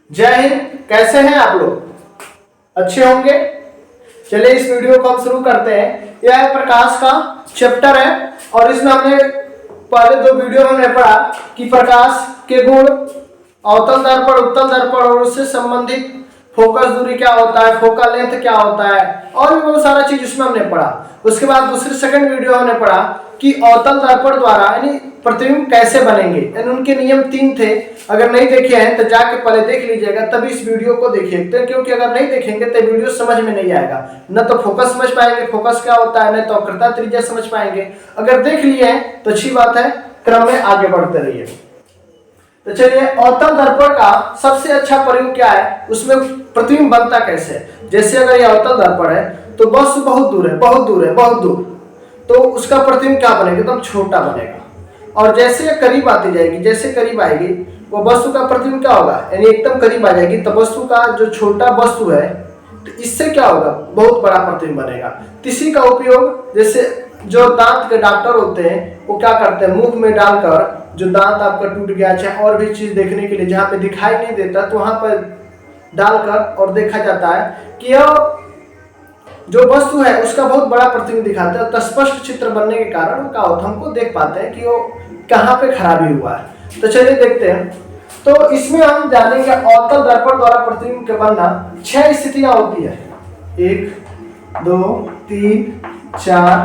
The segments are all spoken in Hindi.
जय हिंद। कैसे हैं आप लोग? अच्छे होंगे। चलिए इस वीडियो को हम शुरू करते हैं। यह है प्रकाश का चैप्टर है और इसमें हमने पहले दो वीडियो में हमने पढ़ा कि प्रकाश के गुण, अवतल दर्पण, उत्तल दर्पण और उससे संबंधित फोकस दूरी क्या होता है, फोकल लेंथ क्या होता है और भी बहुत सारा चीज उसमें हमने पढ़ा। उसके बाद दूसरी सेकंड वीडियो हमने पढ़ा कि अवतल दर्पण द्वारा यानी प्रतिबिंब कैसे बनेंगे, यानी उनके नियम 3 थे। अगर नहीं देखे हैं तो जाके पहले देख लीजिएगा, तभी इस वीडियो को देखिए, क्योंकि अगर नहीं देखेंगे तो वीडियो समझ में नहीं आएगा। न तो फोकस समझ पाएंगे फोकस क्या होता है, न तो वक्रता त्रिज्या समझ पाएंगे। अगर देख लिए हैं तो अच्छी बात है, क्रम में आगे बढ़ते रहिए। तो चलिए, अवतल दर्पण का सबसे अच्छा प्रयोग क्या है, उसमें प्रतिबिंब बनता कैसे है। जैसे अगर ये अवतल दर्पण है तो वस्तु बहुत दूर है, बहुत दूर है, बहुत दूर, तो उसका प्रतिबिंब क्या बनेगा, एकदम छोटा बनेगा। और जैसे ये करीब आती जाएगी, जैसे करीब आएगी वो वस्तु का प्रतिबिंब क्या होगा, यानी एकदम करीब आ जाएगी तो वस्तु का जो छोटा वस्तु है तो इससे क्या होगा, बहुत बड़ा प्रतिबिंब बनेगा। इसी का उपयोग जैसे जो दांत के डॉक्टर होते हैं वो क्या करते हैं, मुंह में डालकर जो दांत आपका टूट गया चाहे और भी चीज देखने के लिए जहाँ पे दिखाई नहीं देता तो वहां पर डालकर और देखा जाता है कि यह जो वस्तु है उसका बहुत बड़ा प्रतिबिंब दिखाता है। तो स्पष्ट चित्र बनने के कारण क्या होता है, हमको देख पाते हैं कि वो कहाँ पे खराबी हुआ है। तो चलिए देखते हैं। तो इसमें हम जानेंगे अवतल दर्पण द्वारा प्रतिबिंब के बनना 6 स्थितियां होती है। 1 2 3 4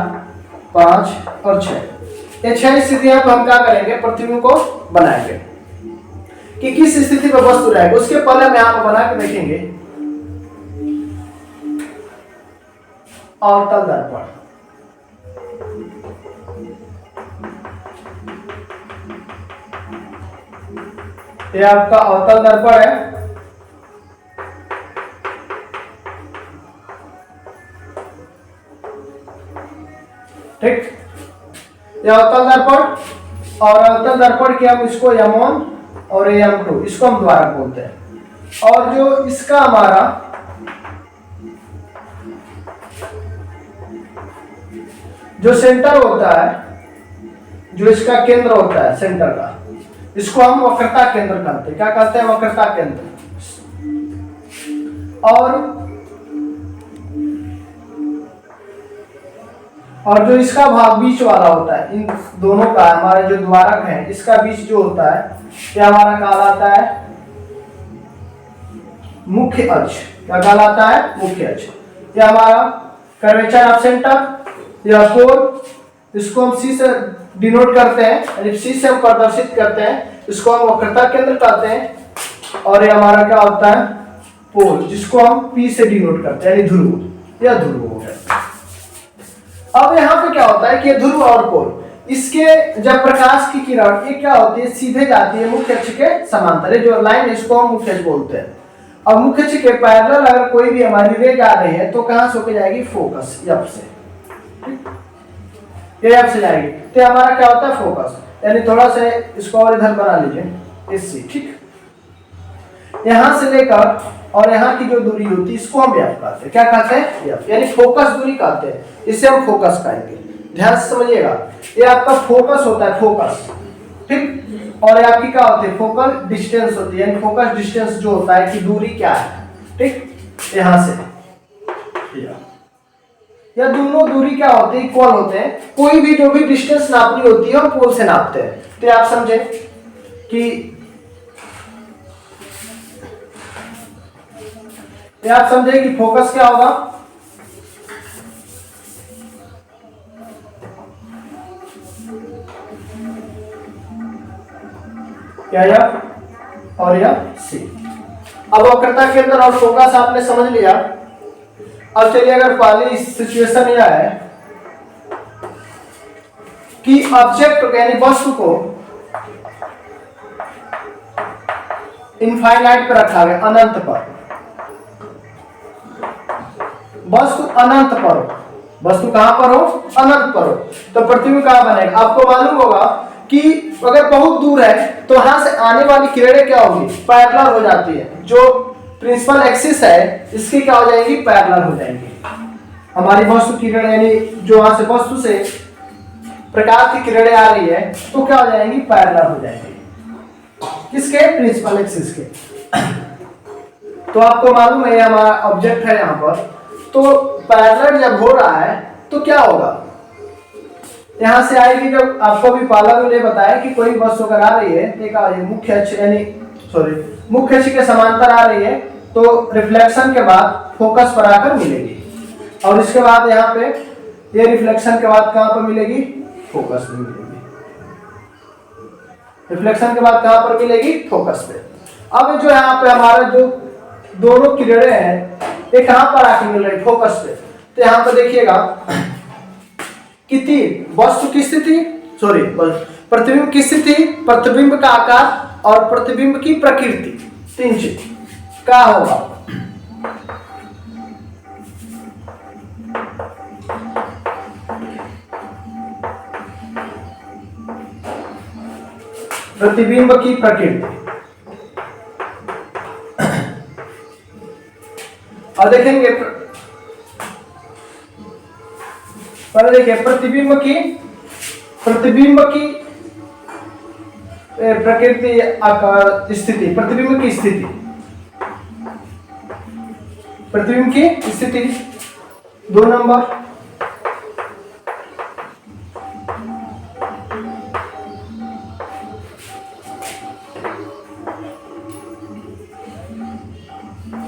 5 और 6। ये 6 स्थितियां पर हम क्या करेंगे, प्रतिबिंब को बनाएंगे कि किस स्थिति में वस्तु रहेगा। उसके पहले हम यहाँ पर बना के देखेंगे अवतल दर्पण। ये आपका अवतल दर्पण है। ठीक, ये अवतल दर्पण, और अवतल दर्पण के हम इसको M1 और M2 इसको हम द्वारक बोलते हैं। और जो इसका हमारा जो सेंटर होता है, जो इसका केंद्र होता है सेंटर का, इसको हम वक्रता केंद्र कहते हैं। क्या कहते हैं, वक्रता केंद्र। और जो इसका भाग बीच वाला होता है, इन दोनों का हमारे जो द्वारक है इसका बीच जो होता है क्या हमारा कहलाता है, मुख्य अक्ष। क्या कहलाता है, मुख्य अक्ष। यह हमारा कर्वेचर ऑफ सेंटर, यह कोण, इसको हम सी से डिनोट करते हैं, यानी सी से हम प्रदर्शित करते हैं, इसको हम वक्रता केंद्र कहते हैं। और ये हमारा क्या होता है, पोल, जिसको हम पी से डिनोट करते हैं, यानी ध्रुव। यह ध्रुव हो गया। अब यहाँ पे क्या होता है कि ध्रुव और पोल, इसके जब प्रकाश की किरण ये क्या होती है, सीधे जाती है मुख्य अक्ष के समांतर। जो लाइन है इसको हम मुख्य अक्ष बोलते हैं। और मुख्य अक्ष के पैरेलल अगर कोई भी हमारी रे जा रही है तो कहां से होके जाएगी, फोकस, एफ से। ये एफ से जाएगी तो हमारा क्या होता है, फोकस। यानी थोड़ा सा इसको और इधर बना लीजिए, इससे। ठीक, यहां से लेकर और यहाँ की जो दूरी होती है इसको हम एफ कहते हैं। क्या कहते हैं, एफ, यानी फोकस दूरी कहते हैं। इसे हम फोकस कहेंगे। ध्यान से समझिएगा, ये आपका फोकस होता है, फोकस। ठीक, और ये आपकी क्या होती है, फोकल डिस्टेंस होती है, यानी फोकस डिस्टेंस जो होता है कि दूरी क्या है। ठीक, यहां से या दोनों दूरी क्या होती है, इक्वल होते हैं। कोई भी जो भी डिस्टेंस नापनी होती है हम पोल से नापते हैं। तो आप समझे कि आप समझे कि फोकस क्या होगा, क्या यह और यह सी। अब वक्रता केंद्र और फोकस आपने समझ लिया। अब चलिए, अगर पहली सिचुएशन यह है कि ऑब्जेक्ट यानी वस्तु को इनफाइनाइट पर रखा गया, अनंत पर। वस्तु अनंत पर हो, वस्तु कहां पर हो, अनंत पर हो, तो प्रतिबिंब कहां बनेगा। आपको मालूम होगा कि अगर बहुत दूर है तो वहां से आने वाली किरणें क्या होगी, पैरेलल हो जाती है। जो प्रिंसिपल एक्सिस है इसकी क्या हो जाएगी, पैरेलल हो जाएंगी। हमारी वस्तु किरण यानी जो वहां से वस्तु से प्रकाश की किरणें आ रही है तो क्या हो जाएंगी, पैरेलल हो जाएंगी। किसके, प्रिंसिपल एक्सिस के। तो आपको मालूम है हमारा ऑब्जेक्ट है यहाँ पर, तो पैरेलल जब हो रहा है तो क्या होगा, यहाँ से आएगी। जब आपको भी पार्लर में बताया कि कोई वस्तु अगर आ रही है, एक मुख्य अक्ष यानी मुख्य अक्ष के समांतर आ रही है, तो रिफ्लेक्शन के बाद फोकस पर आकर मिलेगी, और इसके बाद यहाँ पे ये रिफ्लेक्शन के बाद कहाँ पर मिलेगी, फोकस में मिलेगी। रिफ्लेक्शन के बाद कहाँ पर मिलेगी, फोकस पे। अब जो यहाँ पे हमारा जो दोनों किरणें हैं ये कहाँ पर आके मिल रही, फोकस पे। तो यहाँ पर देखिएगा कि तीन वस्तु की स्थिति, सॉरी प्रतिबिंब की स्थिति, प्रतिबिंब का आकार और प्रतिबिंब की प्रकृति, तीन चीज क्या होगा। प्रतिबिंब की प्रकृति, और देखेंगे पहले देखिए प्रतिबिंब की प्रकृति, आकार, स्थिति, प्रतिबिंब की स्थिति, प्रतिबिंब की स्थिति 2 नंबर,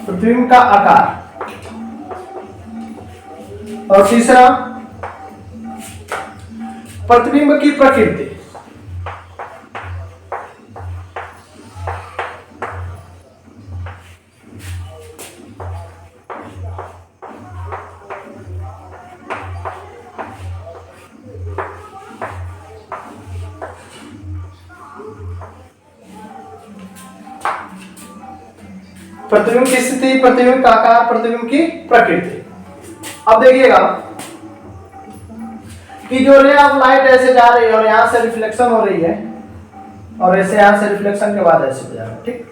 प्रतिबिंब का आकार, और तीसरा प्रतिबिंब की प्रकृति। प्रतिबिंब की स्थिति, प्रतिबिंब का आकार, प्रतिबिंब की प्रकृति। अब देखिएगा कि जो रे ऑफ लाइट ऐसे जा रही है और यहां से रिफ्लेक्शन हो रही है, और ऐसे यहां से रिफ्लेक्शन के बाद ऐसे जा रहा है, ठीक।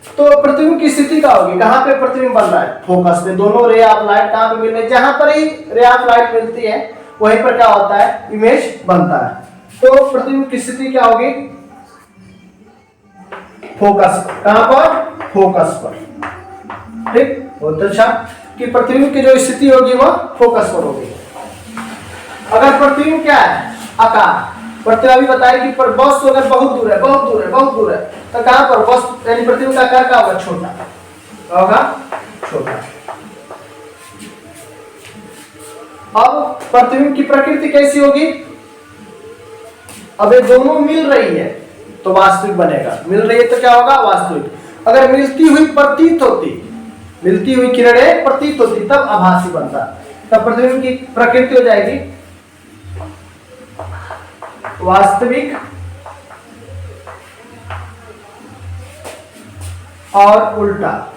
तो प्रतिबिंब की स्थिति क्या होगी, कहां पे प्रतिबिंब बन रहा है, फोकस पे। दोनों रे ऑफ लाइट कहां पे मिल रही है, जहां पर ही रे ऑफ लाइट मिलती है वहीं पर क्या होता है, इमेज बनता है। तो प्रतिबिंब की स्थिति क्या होगी, फोकस, कहां पर, फोकस पर, ठीक। बहुत अच्छा कि प्रतिबिंब की जो स्थिति होगी वह फोकस पर होगी। अगर प्रतिबिंब क्या है, आकार, प्रतिबिंब अभी बताया कि वस्तु अगर बहुत दूर है, बहुत दूर है, बहुत दूर है, तो कहां पर वस्तु यानी प्रतिबिंब का आकार क्या होगा, छोटा होगा, छोटा। अब प्रतिबिंब की प्रकृति कैसी होगी, अब ये दोनों मिल रही है तो वास्तविक बनेगा, मिल रही है तो क्या होगा, वास्तविक। अगर मिलती हुई प्रतीत होती, मिलती हुई किरणें प्रतीत होती, तब आभासी बनता, तब प्रतिबिंब की प्रकृति हो जाएगी वास्तविक और उल्टा।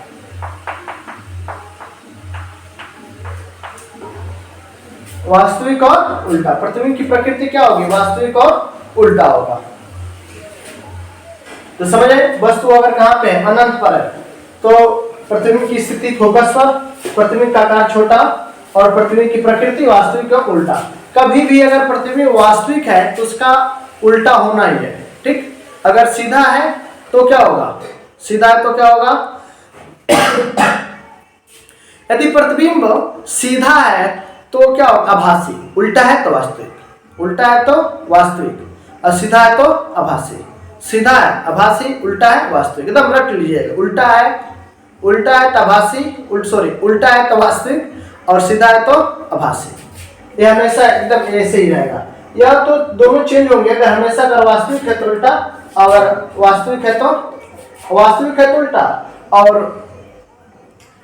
वास्तविक और उल्टा, प्रतिबिंब की प्रकृति क्या होगी, वास्तविक और उल्टा होगा। तो समझे, वस्तु अगर कहां पे है, अनंत पर है, तो प्रतिबिंब की स्थिति फोकस पर, प्रतिबिंब का आकार छोटा, और प्रतिबिंब की प्रकृति वास्तविक और उल्टा। कभी भी अगर प्रतिबिंब वास्तविक है तो उसका उल्टा होना ही है, ठीक। अगर सीधा है तो क्या होगा, सीधा है तो क्या होगा, यदि प्रतिबिंब सीधा है तो क्या होगा, आभासी, उल्टा है तो वास्तविक, उल्टा है तो वास्तविक, और सीधा है तो आभासी। सीधा है आभासी, उल्टा है वास्तविक, एकदम रट लीजिएगा। उल्टा है तो आभासी, उल्टा है तो वास्तविक, और सीधा है तो आभासी। ये हमेशा एकदम ऐसे ही रहेगा, या तो दोनों चेंज होंगे। अगर हमेशा अगर वास्तविक है तो उल्टा, अगर वास्तविक है तो उल्टा, और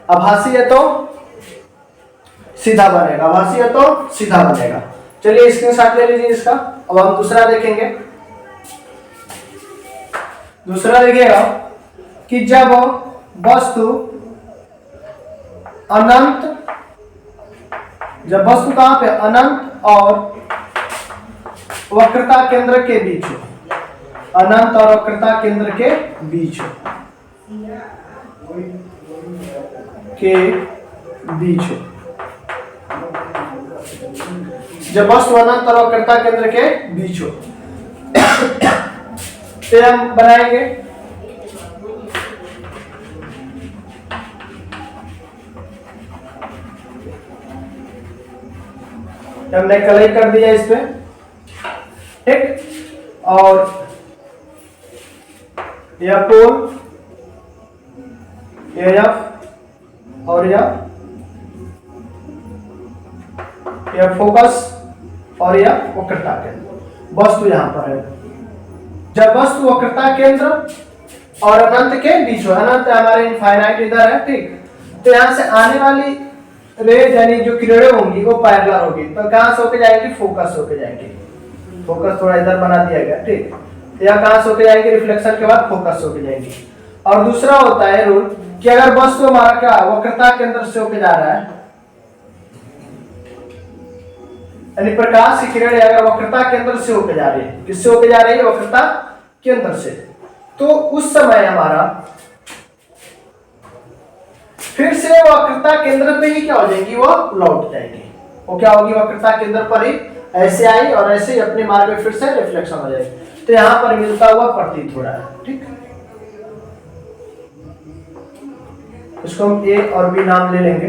आभासी है तो सीधा बनेगा, आभासी है तो सीधा बनेगा। चलिए स्क्रीनशॉट ले लीजिए इसका। अब हम दूसरा देखेंगे। दूसरा देखिएगा कि जब वस्तु अनंत, जब वस्तु कहां पे, अनंत और वक्रता केंद्र के बीच हो, अनंत और वक्रता केंद्र के बीच हो, जब वस्तु अनंत और वक्रता केंद्र के बीच हो, फिर हम बनाएंगे हमने कलई कर दिया इस पे, ठीक। और यह पोल, एफ और यह फोकस और यह वक्रता केंद्र। वस्तु यहां पर है। जब वस्तु वक्रता केंद्र और अनंत के बीच हो, अनंत हमारे इनफाइनाइट इधर है, ठीक। तो यहां से आने वाली रेज यानी जो किरणें होंगी वो पैरेलल होगी, तो कहां से होके जाएगी? फोकस होके जाएगी। फोकस थोड़ा इधर बना दिया गया, ठीक। तो यह कहां से होके जाएगी? रिफ्लेक्शन के बाद फोकस होके जाएगी। और दूसरा होता है रूल कि अगर वस्तु हमारा क्या वक्रता केंद्र से होके जा रहा है, यानी प्रकाश की किरण अगर वक्रता केंद्र से होकर जा रही है, किससे होकर जा रही है? वक्रता केंद्र से, तो उस समय हमारा फिर से वक्रता केंद्र पे ही क्या हो जाएगी? वो लौट जाएगी। वो क्या होगी? वक्रता केंद्र पर ही ऐसे आई और ऐसे ही अपने मार्ग में फिर से रिफ्लेक्शन हो जाएगी। तो यहां पर मिलता हुआ प्रतीत हो रहा है, ठीक। इसको हम ए और बी नाम ले लेंगे,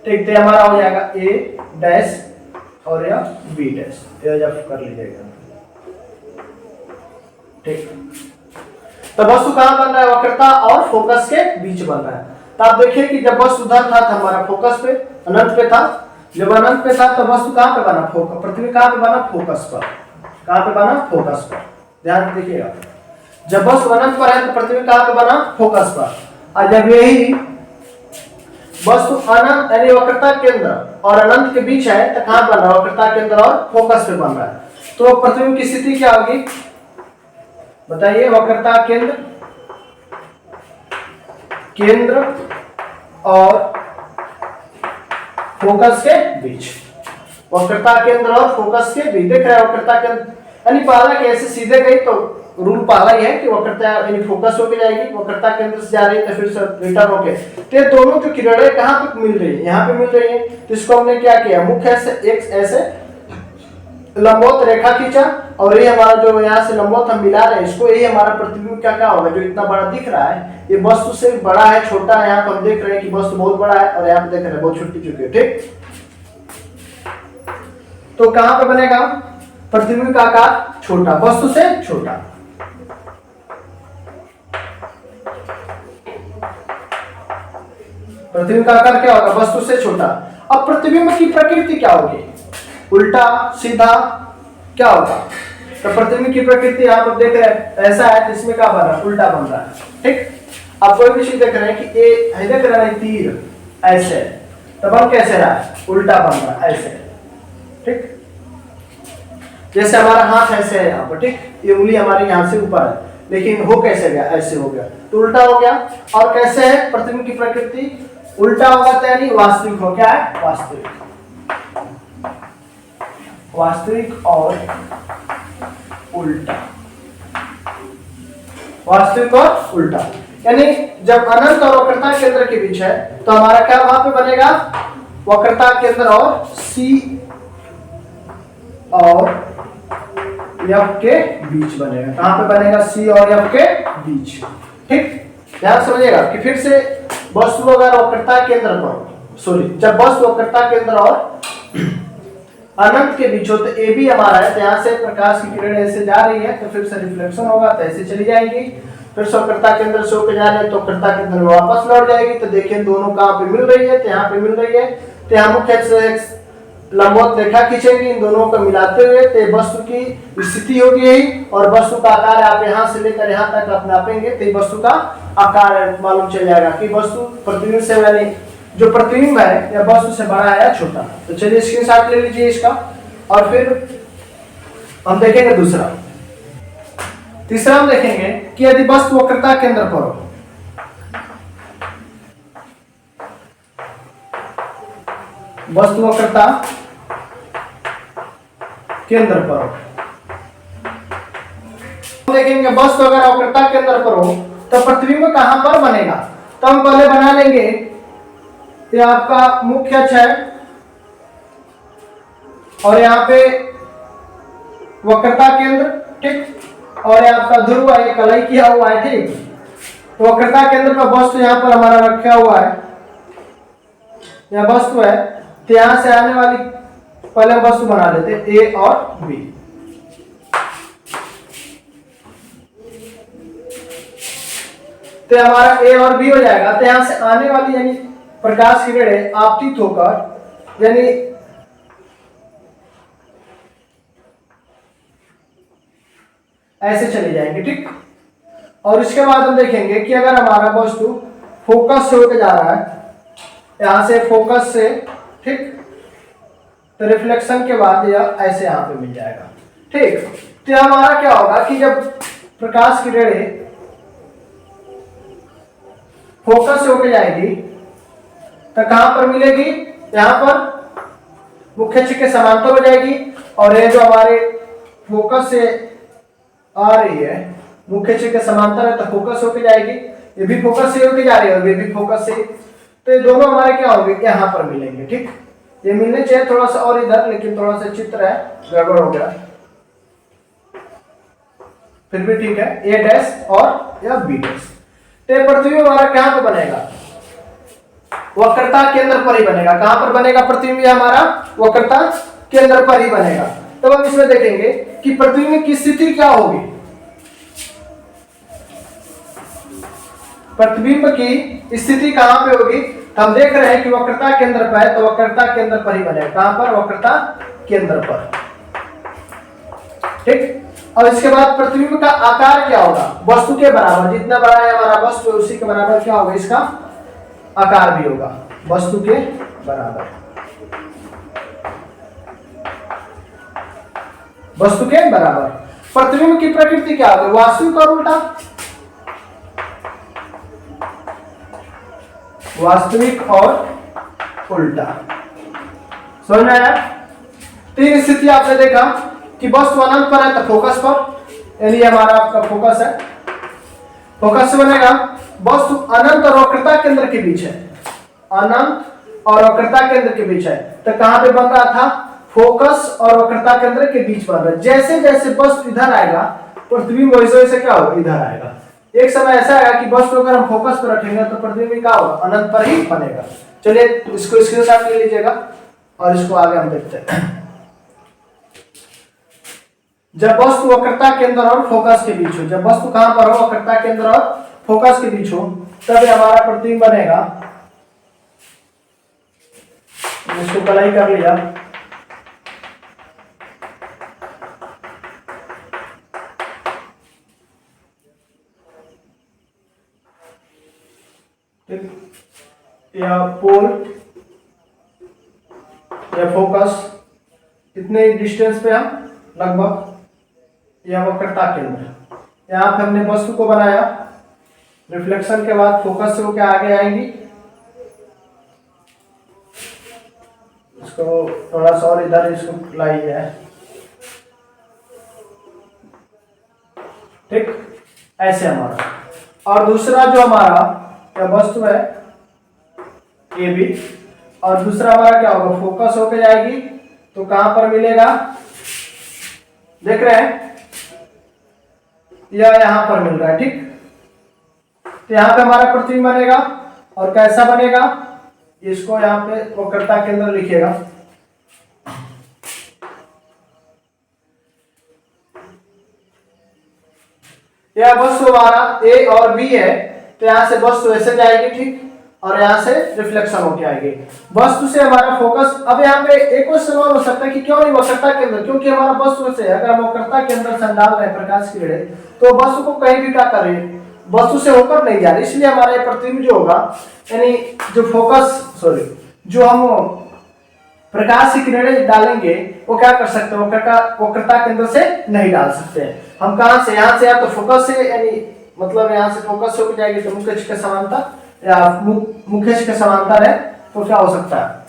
ठीक। तो हमारा हो जाएगा ए डैश और यह बी डैश, एफ कर लीजिएगा, ठीक। तो वस्तु कहां बन रहा है? वक्रता और फोकस के बीच बन रहा है। तो आप देखिए कि जब वस्तु उधर था तो हमारा फोकस पे, अनंत पे था। जब अनंत पे था तो वस्तु कहां पे बना? फोकस। पृथ्वी कहां पे बना? फोकस पर। कहां पे बना? फोकस पर। ध्यान देखिएगा, जब वस्तु अनंत पर है तो पृथ्वी कहां पे बना? फोकस पर। और जब यही वस्तु अनंत यानी वक्रता केंद्र और अनंत के बीच है तो कहां बन रहा है? वक्रता केंद्र और फोकस पे बन रहा है। तो पृथ्वी की स्थिति क्या होगी बताइए? वक्रता केंद्र और फोकस के बीच, वक्रता केंद्र और फोकस के बीच। देख रहे हैं वक्रता केंद्र यानी पहला कैसे सीधे गई तो रूल पहला ही है कि वक्रता यानी फोकस होके जाएगी, वक्रता केंद्र से जा रही है तो फिर से रिटर्न होके। तो ये दोनों जो किरणें कहां पे मिल रही है? यहाँ पे मिल रही है। तो इसको हमने क्या किया? मुख्य से एक ऐसे लंबवत रेखा खींचा और ये हमारा जो यहाँ से लंबवत हम मिला रहे हैं इसको, यही हमारा प्रतिबिंब क्या होगा? जो इतना बड़ा दिख रहा है ये वस्तु से बड़ा है, छोटा है। यहाँ पर हम देख रहे हैं कि वस्तु बहुत बड़ा है और यहाँ पे देख रहे हैं बहुत छोटी चुकी है, ठीक। तो कहां पे बनेगा? प्रतिबिंब का आकार छोटा, वस्तु से छोटा। प्रतिबिंब का आकार क्या होगा? वस्तु से छोटा। अब प्रतिबिंब की प्रकृति क्या होगी? उल्टा, सीधा, क्या होगा? तो प्रतिबिंब की प्रकृति यहाँ पर देख रहे हैं ऐसा है, इसमें क्या बन रहा है? उल्टा बन रहा है, ठीक। आप कोई भी चीज देख रहे हैं कि ए देख रहे हैं तीर ऐसे, तो बन कैसे रहा है? उल्टा बन रहा है ऐसे, ठीक। जैसे हमारा हाथ ऐसे है यहाँ पर, ठीक। ये उंगली हमारी यहाँ से ऊपर है, लेकिन हो कैसे गया? ऐसे हो गया, तो उल्टा हो गया। और कैसे है प्रतिबिंब की प्रकृति? उल्टा होगा तो यानी वास्तविक हो। क्या है? वास्तविक। वास्तविक और उल्टा, वास्तविक और उल्टा। यानी जब अनंत और वक्रता केंद्र के बीच है तो हमारा क्या वहां पे बनेगा? वक्रता केंद्र और सी और एफ के बीच बनेगा। कहां पे बनेगा? सी और एफ के बीच, ठीक। ध्यान समझिएगा कि फिर से वस्तु अगर वक्रता केंद्र पर जब वस्तु वक्रता केंद्र और अनंत के बीच हो तो ए भी हमारा है, तो यहाँ से प्रकाश की किरण ऐसे जा रही है तो फिर से रिफ्लेक्शन होगा तो ऐसे चली जाएगी, फिर से वक्रता केंद्र से होकर जा रहे हैं तो वक्रता केंद्र में वापस लौट जाएगी। तो देखिए दोनों कहाँ पे मिल रही है? तो यहाँ पे मिल रही है। तो यहाँ मुख्य से लंबवत रेखा खींचेंगे इन दोनों को मिलाते हुए, तो वस्तु की स्थिति होगी यही, और वस्तु का आकार आप यहाँ से लेकर यहाँ तक आप नापेंगे तो वस्तु का आकार मालूम चल जाएगा कि वस्तु प्रतिबिंब से यानी जो प्रतिबिंब है या वस्तु से बड़ा है या छोटा। तो चलिए स्क्रीनशॉट ले लीजिए इसका, और फिर हम देखेंगे दूसरा। तीसरा हम देखेंगे कि यदि वस्तु वक्रता केंद्र पर हो, वस्तु वक्रता केंद्र पर हो, हम देखेंगे वस्तु अगर वक्रता केंद्र पर हो तो प्रतिबिंब कहां पर बनेगा? तो हम पहले बना लेंगे ये आपका मुख्य अक्ष है और यहाँ पे वक्रता केंद्र, ठीक। और यहाँ आपका ध्रुव है, कलई किया हुआ है, ठीक। तो वक्रता केंद्र पर वस्तु यहाँ पर हमारा रखा हुआ है, यह वस्तु है। तो यहाँ से आने वाली पहले हम वस्तु बना लेते हैं ए और बी। तो हमारा ए और बी हो जाएगा। तो यहां से आने वाली यानी प्रकाश की किरणें आपतित होकर यानी ऐसे चले जाएंगे, ठीक। और इसके बाद हम देखेंगे कि अगर हमारा वस्तु फोकस से होकर जा रहा है, यहां से फोकस से, ठीक, तो रिफ्लेक्शन के बाद यह ऐसे यहां पे मिल जाएगा, ठीक। तो हमारा क्या होगा कि जब प्रकाश की किरणें फोकस से होकर जाएगी तो कहां पर मिलेगी, यहां पर मुख्य अक्ष के समांतर हो जाएगी। और ये जो हमारे फोकस से आ रही है मुख्य अक्ष के समांतर है तो फोकस होकर जाएगी, ये भी फोकस से होकर जा रही है और ये भी फोकस से, तो ये दोनों हमारे क्या होंगे, यहां पर मिलेंगे, ठीक। ये मिलने चाहिए थोड़ा सा और इधर, लेकिन थोड़ा सा चित्र है गड़बड़ हो गया, फिर भी ठीक है। ए डैश और या बी डैश। तो पृथ्वी हमारा कहां पर बनेगा, वक्रता केंद्र पर ही बनेगा। कहां पर बनेगा पृथ्वी, हमारा वक्रता केंद्र पर ही बनेगा। तब हम इसमें देखेंगे कि पृथ्वी की स्थिति क्या होगी। पृथ्वी की स्थिति कहां पे होगी, हम देख रहे हैं कि वक्रता केंद्र पर है, तो वक्रता केंद्र पर ही बनेगा। कहां पर, वक्रता केंद्र पर, ठीक। और इसके बाद पृथ्वी का आकार क्या होगा, वस्तु के बराबर, जितना बड़ा है हमारा वस्तु उसी के बराबर क्या होगा, इसका आकार भी होगा वस्तु के बराबर, वस्तु के बराबर। पृथ्वी की प्रकृति क्या होगी, वास्तविक और उल्टा, वास्तविक और उल्टा। समझ में आया। तीन स्थिति आपने देखा कि वस्तु अनंत पर है तो फोकस पर, यानी हमारा आपका फोकस है, फोकस से बनेगा। वस्तु अनंत और वक्रता केंद्र के बीच है, अनंत और वक्रता केंद्र के बीच है, तो कहां पे बन रहा था, फोकस और वक्रता केंद्र के बीच बन रहा है। जैसे जैसे वस्तु इधर आएगा पृथ्वी वैसे वैसे क्या होगा, इधर आएगा। एक समय ऐसा आएगा कि वस्तु अगर हम फोकस पर रखेंगे तो पृथ्वी में क्या होगा, अनंत पर ही बनेगा। चलिए इसको स्क्रीनशॉट ले लीजिएगा और इसको आगे हम देखते हैं। जब वस्तु वक्रता केंद्र और फोकस के बीच हो, जब वस्तु कहां पर हो, वक्रता केंद्र और फोकस के बीच हो, तब हमारा प्रतिबिंब बनेगा। इसको कलाई कर लिया, या पोल या फोकस, इतने डिस्टेंस पे हम लगभग, यह वक्रता केंद्र, यहाँ पे हमने वस्तु को बनाया, रिफ्लेक्शन के बाद फोकस से होकर आगे आएंगी। इसको थोड़ा सा और इधर इसको लाइए है, ठीक, ऐसे हमारा। और दूसरा जो हमारा क्या वस्तु है ए बी, और दूसरा हमारा क्या होगा, फोकस होकर जाएगी तो कहां पर मिलेगा, देख रहे हैं, यह यहां पर मिल रहा है, ठीक। तो यहां पे हमारा प्रतिबिंब बनेगा और कैसा बनेगा, इसको यहां पे वक्रता केंद्र लिखिएगा। यह वस्तु हमारा ए और बी है, तो यहां से वस्तु ऐसे जाएगी, ठीक, और यहां से रिफ्लेक्शन होके आएगी। वस्तु से हमारा फोकस, अब यहाँ पे एक और सवाल हो सकता है कि क्यों नहीं वक्रता केंद्र, क्योंकि हमारा वस्तु से अगर हम वक्रता केंद्र से डाल रहे हैं प्रकाश की किरणें, तो वस्तु को कहीं भी क्या कर रही है, वस्तु से होकर नहीं जा रही, इसलिए हमारा ये प्रतिबिंब जो होगा, यानी जो फोकस सॉरी जो हम प्रकाश की किरणें डालेंगे वो क्या कर सकते हैं, वक्रता केंद्र से नहीं डाल सकते हैं। हम कहां से, यहां से, या तो फोकस से, यानी मतलब यहां से फोकस होकर जाएगी तो मुख्य अक्ष के समांतर, या मुख्य अक्ष के समांतर है तो क्या हो सकता है,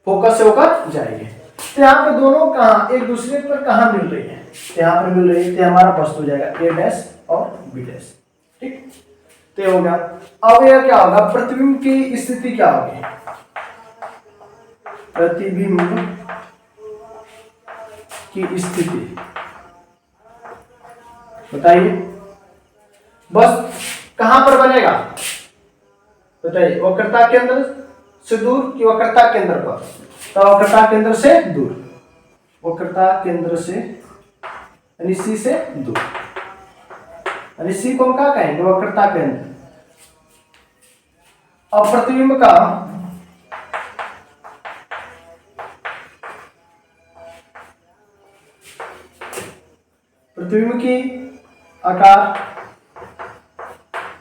फोकस से होकर जाएगी। तो यहाँ पे दोनों कहां एक दूसरे पर कहां मिल रही है, यहाँ पर मिल रही है, तो हमारा वस्तु हो जाएगा ए डैश और बी डैश, ठीक। तो हो गया। अब यह क्या होगा, प्रतिबिंब की स्थिति क्या होगी, प्रतिबिंब की स्थिति बताइए, बस कहां पर बनेगा बताइए, वक्रता केंद्र से दूर कि वक्रता केंद्र पर, तो वक्रता केंद्र से दूर, वक्रता केंद्र से यानी सी से दूर, यानी सी को हम क्या कहेंगे, वक्रता केंद्र। अब प्रतिबिंब का प्रतिबिंब की आकार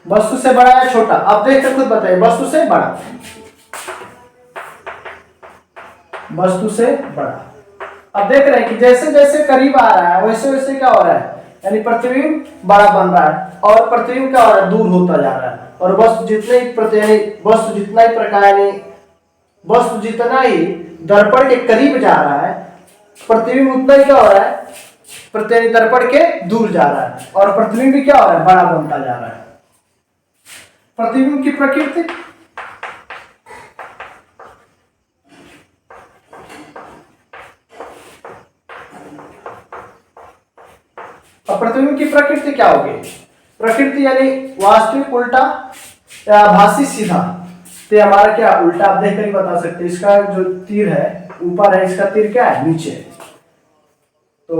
वस्तु से बड़ा या छोटा, आप देख कर खुद बताइए। वस्तु से बड़ा, वस्तु से बड़ा। अब देख रहे हैं कि जैसे जैसे करीब आ रहा है वैसे वैसे क्या हो रहा है, यानी प्रतिबिंब बड़ा बन रहा है और प्रतिबिंब क्या हो रहा है, दूर होता जा रहा है। और वस्तु जितने ही वस्तु जितना ही प्रकार, यानी वस्तु जितना ही दर्पण के करीब जा रहा है, प्रतिबिंब उतना ही क्या हो रहा है, दर्पण के दूर जा रहा है और प्रतिबिंब भी क्या हो रहा है, बड़ा बनता जा रहा है। प्रतिबिंब की प्रकृति, अब प्रतिबिंब की प्रकृति क्या होगी, प्रकृति यानी वास्तविक, उल्टा या आभासी, सीधा। तो हमारा क्या उल्टा, आप देख कर ही बता सकते हैं। इसका जो तीर है ऊपर है, इसका तीर क्या है, नीचे। तो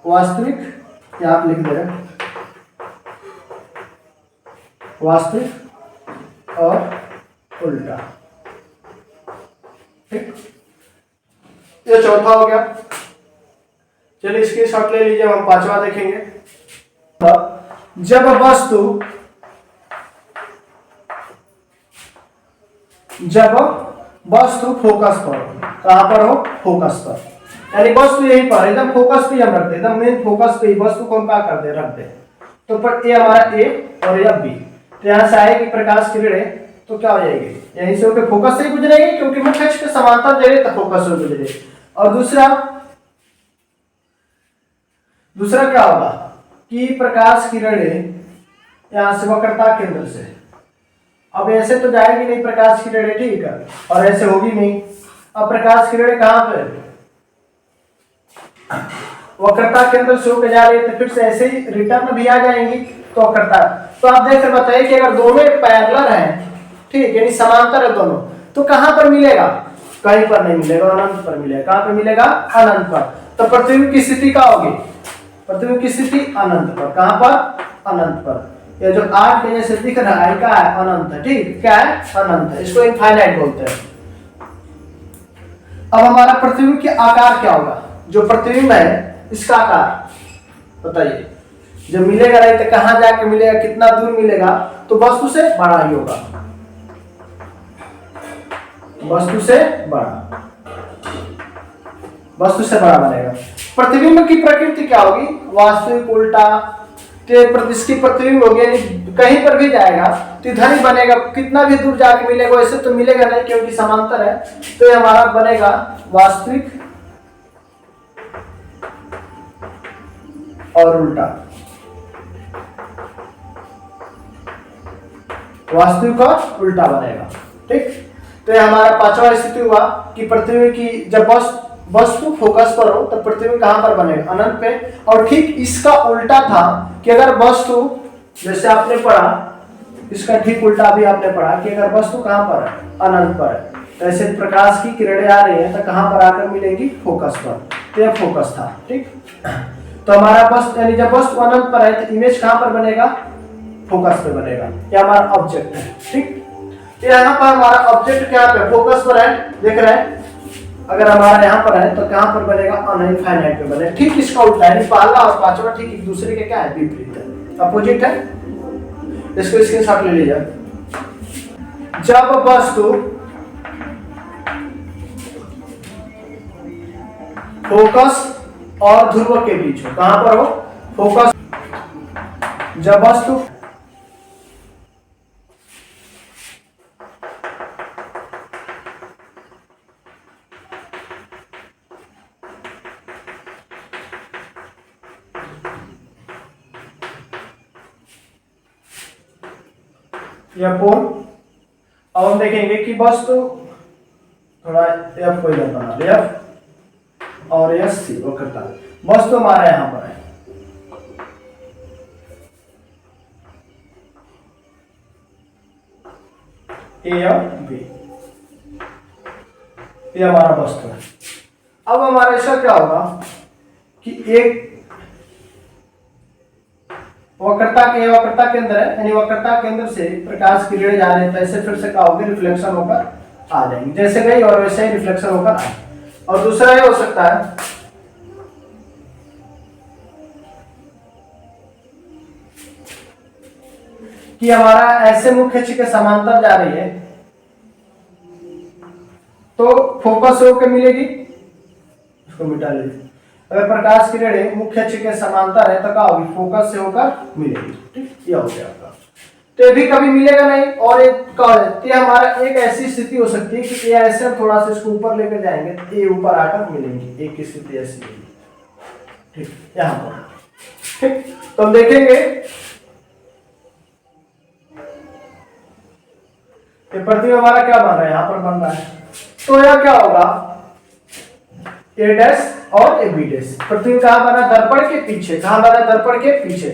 वास्तविक या आप लिख दे रहे, वास्तविक और उल्टा, ठीक। ये चौथा हो गया। चलिए इसकी शॉट ले लीजिए, हम पांचवा देखेंगे। जब वस्तु फोकस पर, कहां पर हो, फोकस पर, यानी वस्तु यहीं पर एकदम फोकस पे हम रख दे, एकदम मेन फोकस पे वस्तु को हम क्या कर दे, रख दे। तो पर ये हमारा ए और ये बी, तो यहां से आएगी प्रकाश किरणें, तो क्या हो जाएगी, यहीं से होकर फोकस से ही गुजरेगी, क्योंकि मुख्य अक्ष के समांतर जगह तो फोकस से गुजरेगी। और दूसरा क्या होगा कि प्रकाश किरणें यहां से वक्रता केंद्र से, अब ऐसे तो जाएगी नहीं प्रकाश किरणें, ठीक है, और ऐसे होगी नहीं। अब प्रकाश किरणें कहां पे, वक्रता केंद्र से होकर जा रही है, तो फिर से ऐसे ही रिटर्न भी आ जाएंगी। तो वक्रता, तो आप देख कर बताइए कि अगर दोनों पैरेलल हैं, ठीक, यानी समांतर है दोनों, तो कहां पर मिलेगा, कहीं पर नहीं मिलेगा, अनंत पर मिलेगा। कहां पर मिलेगा, अनंत पर। तो प्रतिबिंब की स्थिति क्या होगी, प्रतिबिंब की स्थिति अनंत पर। कहां पर, अनंत पर। ये जो 8 के जैसे दिख रहा है, क्या है, अनंत है, ठीक, क्या है, अनंत है, इसको इनफाइनाइट बोलते हैं। अब हमारा प्रतिबिंब का आकार क्या होगा, जो प्रतिबिंब है इसका आकार बताइए। जब मिलेगा नहीं तो कहां जाके मिलेगा, कितना दूर मिलेगा, तो वस्तु से बड़ा ही होगा, वस्तु से बड़ा, वस्तु से बड़ा बनेगा। प्रतिबिंब की प्रकृति क्या होगी, वास्तविक, उल्टा। इसकी प्रतिबिंब होगी, यानी कहीं पर भी जाएगा तो इधर ही बनेगा, कितना भी दूर जाके मिलेगा वैसे तो मिलेगा नहीं, क्योंकि समांतर है। तो ये हमारा बनेगा वास्तविक और उल्टा, वास्तविक और उल्टा बनेगा, ठीक। तो ये हमारा पांचवा स्थिति हुआ कि प्रतिबिंब की जब वस्तु फोकस पर हो तो प्रतिबिंब कहां पर बनेगा, अनंत पे। और ठीक इसका उल्टा था कि अगर वस्तु, जैसे आपने पढ़ा, इसका ठीक उल्टा भी आपने पढ़ा कि अगर वस्तु कहां पर है, अनंत पर है, तो ऐसे प्रकाश की किरणें आ रही है तो कहां पर आकर मिलेगी, फोकस पर। तो यह फोकस था, ठीक। तो हमारा वस्तु, यानी जब वस्तु अनंत पर है तो इमेज कहां पर बनेगा, फोकस पे बनेगा। यह हमारा ऑब्जेक्ट है, ठीक। यहाँ पर हमारा ऑब्जेक्ट क्या पे, फोकस पर है, देख रहे हैं। अगर हमारा यहाँ पर है तो कहां पर बनेगा, अनइनफाइनाइट पे बनेगा। ठीक इसका उल्टा है, पहला और पांचवा ठीक एक दूसरे के क्या है, विपरीत है, अपोजिट है। इसको स्क्रीनशॉट ले लीजिए। जब वस्तु फोकस और ध्रुव के बीच हो, कहां पर हो, फोकस, जब वस्तु या पोल। अब हम देखेंगे कि वस्तु थोड़ा एफ को इधर बना दे, एफ और एस सी वो करता है। वस्तु हमारा यहां पर है, ए और बी, ये हमारा वस्तु है। अब हमारा इसका क्या होगा कि एक वक्रता केंद्र है, यानी वक्रता केंद्र से प्रकाश की किरणें जा रही है, तो ऐसे फिर से क्या होगी, रिफ्लेक्शन होकर आ जाएंगे, जैसे गई और वैसे ही रिफ्लेक्शन होकर आए। और दूसरा ये हो सकता है कि हमारा ऐसे मुख्य अक्ष के समांतर जा रही है तो फोकस होकर मिलेगी, इसको मिटा लीजिए। अगर प्रकाश की किरणें मुख्य अक्ष के समांतर है तो क्या होगी, फोकस से होकर मिलेगी। ठीक, ये हो गया आपका। तो ये भी कभी मिलेगा नहीं। और एक हमारा एक ऐसी स्थिति हो सकती है कि ये ऐसे थोड़ा सा इसको ऊपर लेकर जाएंगे तो ये ऊपर आकर मिलेंगे, एक स्थिति ऐसी होगी। ठीक, यहाँ पर ठीक, तो हम देखेंगे ये प्रतिबिंब हमारा क्या बन रहा है, यहाँ पर बन रहा है। तो यह क्या होगा, ए डैश और ए बी डैश। प्रतिबिंब कहाँ बना, दर्पण के पीछे। कहाँ बना, दर्पण के पीछे।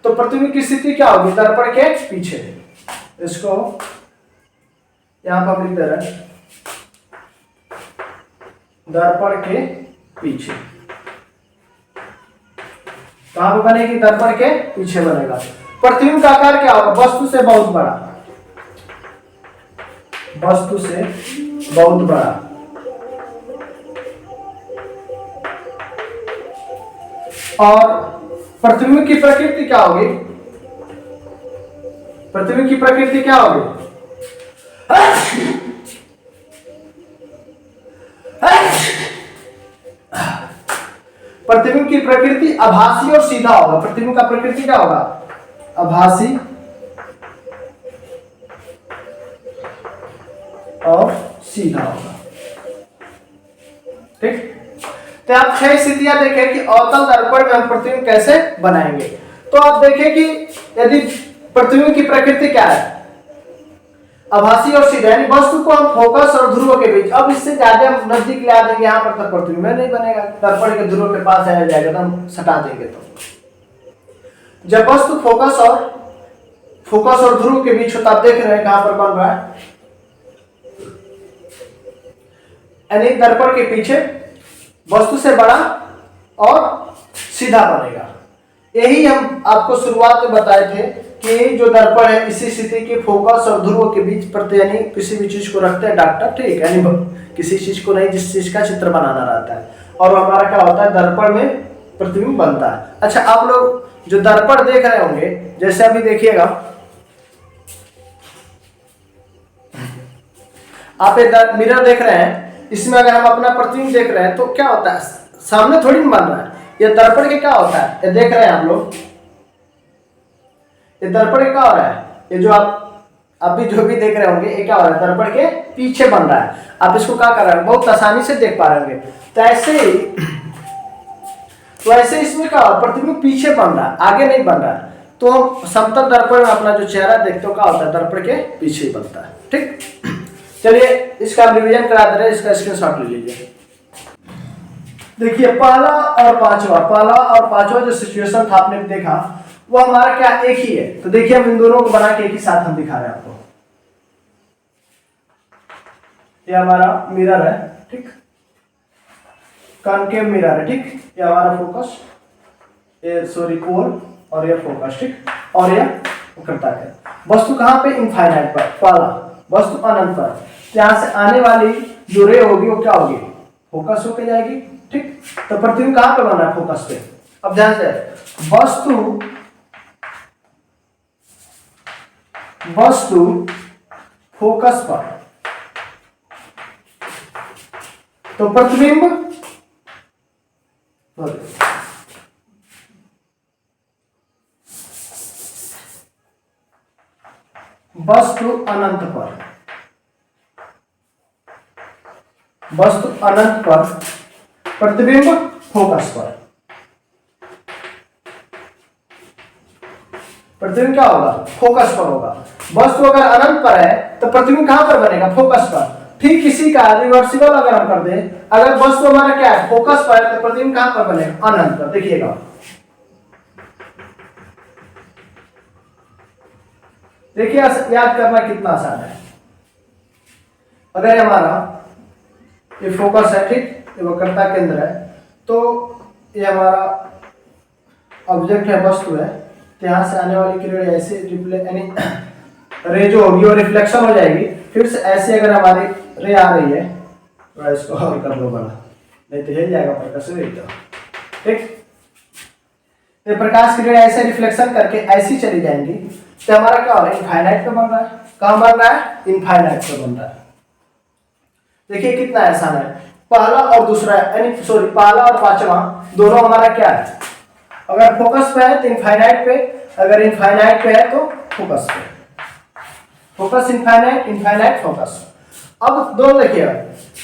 तो प्रतिबिंब की स्थिति क्या होगी, दर्पण के पीछे। इसको यहां पर लिख दे रहे हैं, दर्पण के पीछे। कहां पर बनेगी, दर्पण के पीछे बनेगा। प्रतिबिंब का आकार क्या होगा, वस्तु से बहुत बड़ा, वस्तु से बहुत बड़ा। और प्रतिबिंब की प्रकृति क्या होगी, प्रतिबिंब की प्रकृति क्या होगी, प्रतिबिंब की प्रकृति आभासी और सीधा होगा। प्रतिबिंब का प्रकृति क्या होगा, आभासी और सीधा होगा। ठीक, तो आप 6 स्थितियां देखें कि अवतल दर्पण में हम प्रतिबिंब कैसे बनाएंगे। तो आप देखें कि यदि प्रतिबिंब की प्रकृति क्या है, आभासी और सीधा, यानी वस्तु को हम फोकस और ध्रुव के बीच, अब इससे ज्यादा हम नजदीक ला देंगे यहाँ पर, तब प्रतिबिंब नहीं बनेगा, दर्पण के ध्रुव के पास आया जाएगा तो हम सटा देंगे। तो जब वस्तु फोकस और ध्रुव के बीच होता, आप देख रहे हैं कहां पर बन रहा है, यानी दर्पण के पीछे, वस्तु से बड़ा और सीधा बनेगा। यही हम आपको शुरुआत में बताए थे कि जो दर्पण है इसी स्थिति के फोकस और ध्रुव के बीच प्रति, यानी किसी भी चीज को रखते हैं डॉक्टर, ठीक है, यानी किसी चीज को नहीं जिस चीज का चित्र बनाना रहता है, और हमारा क्या होता है, दर्पण में प्रतिबिंब बनता है। अच्छा, आप लोग जो दर्पण देख रहे होंगे, जैसे अभी देखिएगा, आप एक मिरर देख रहे हैं, इसमें अगर हम अपना प्रतिबिंब देख रहे हैं तो क्या होता है, सामने थोड़ी बन रहा है, ये दर्पण के क्या होता है, ये देख रहे हैं आप लोग, ये दर्पण क्या हो रहा है, ये जो आप अभी जो भी देख रहे होंगे, ये क्या हो रहा है, दर्पण के पीछे बन रहा है। आप इसको क्या कर रहे हैं, बहुत आसानी से देख पा रहे होंगे। तो ऐसे इसमें क्या हो, प्रतिबिंब पीछे बन रहा है, आगे नहीं बन रहा है। तो हम समतल दर्पण में अपना जो चेहरा देखते हो क्या होता है, दर्पण के पीछे ही बनता है। ठीक, चलिए इसका रिवीजन करा दे रहे हैं, इसका स्क्रीनशॉट ले लीजिए। देखिए पहला और पांचवा जो सिचुएशन था आपने देखा, वो हमारा क्या एक ही है। तो देखिए हम इन दोनों को बना के एक ही साथ हम दिखा रहे हैं आपको। ये हमारा मिरर है, ठीक, कॉनकेव मिरर है, ठीक, ये हमारा फोकस, ये सॉरी कोर, और ये फोकस, ठीक, और ये वक्रता है। वस्तु कहां पे, इनफाइनाइट पर, पहला वस्तु अनंत पर, यहां से आने वाली जो रे होगी वो क्या होगी, फोकस होके जाएगी। ठीक, तो प्रतिबिंब कहां पे बन रहा है, फोकस पे। अब ध्यान से, वस्तु फोकस पर, तो प्रतिबिंब वस्तु अनंत पर, वस्तु अनंत पर, प्रतिबिंब फोकस पर। प्रतिबिंब क्या होगा, फोकस पर होगा। वस्तु अगर अनंत पर है तो प्रतिबिंब कहां पर बनेगा, फोकस पर। ठीक इसी का रिवर्सिबल अगर हम कर दें, अगर वस्तु हमारा क्या है, फोकस पर है, तो प्रतिबिंब कहां पर बनेगा, अनंत पर। देखिएगा, देखिए याद करना कितना आसान है। अगर हमारा ये फोकस है, ठीक, ये वक्रता केंद्र है। तो ये हमारा ऑब्जेक्ट है, वस्तु है। तो यहाँ से आने वाली किरण ऐसे यानी रे जो होगी वो रिफ्लेक्शन हो जाएगी, फिर से ऐसे अगर हमारी रे आ रही है, थोड़ा इसको और कर लो बड़ा, नहीं तो हिल जाएगा प्रकाश रे, ठीक। ये प्रकाश किरण ऐसे रिफ्लेक्शन करके ऐसी चली जाएंगी, तो हमारा क्या हो रहा है, इनफाइनाइट पे बन रहा है। कहाँ बन रहा है, इनफाइनाइट पे बन रहा है। देखिए कितना आसान है, पहला और दूसरा यानी सॉरी पहला और पांचवा दोनों हमारा क्या है, अगर फोकस पे है तो इनफाइनाइट पे, अगर इनफाइनाइट पे है तो फोकस पे। Focus infinite, infinite focus. अब दोनों देखिए,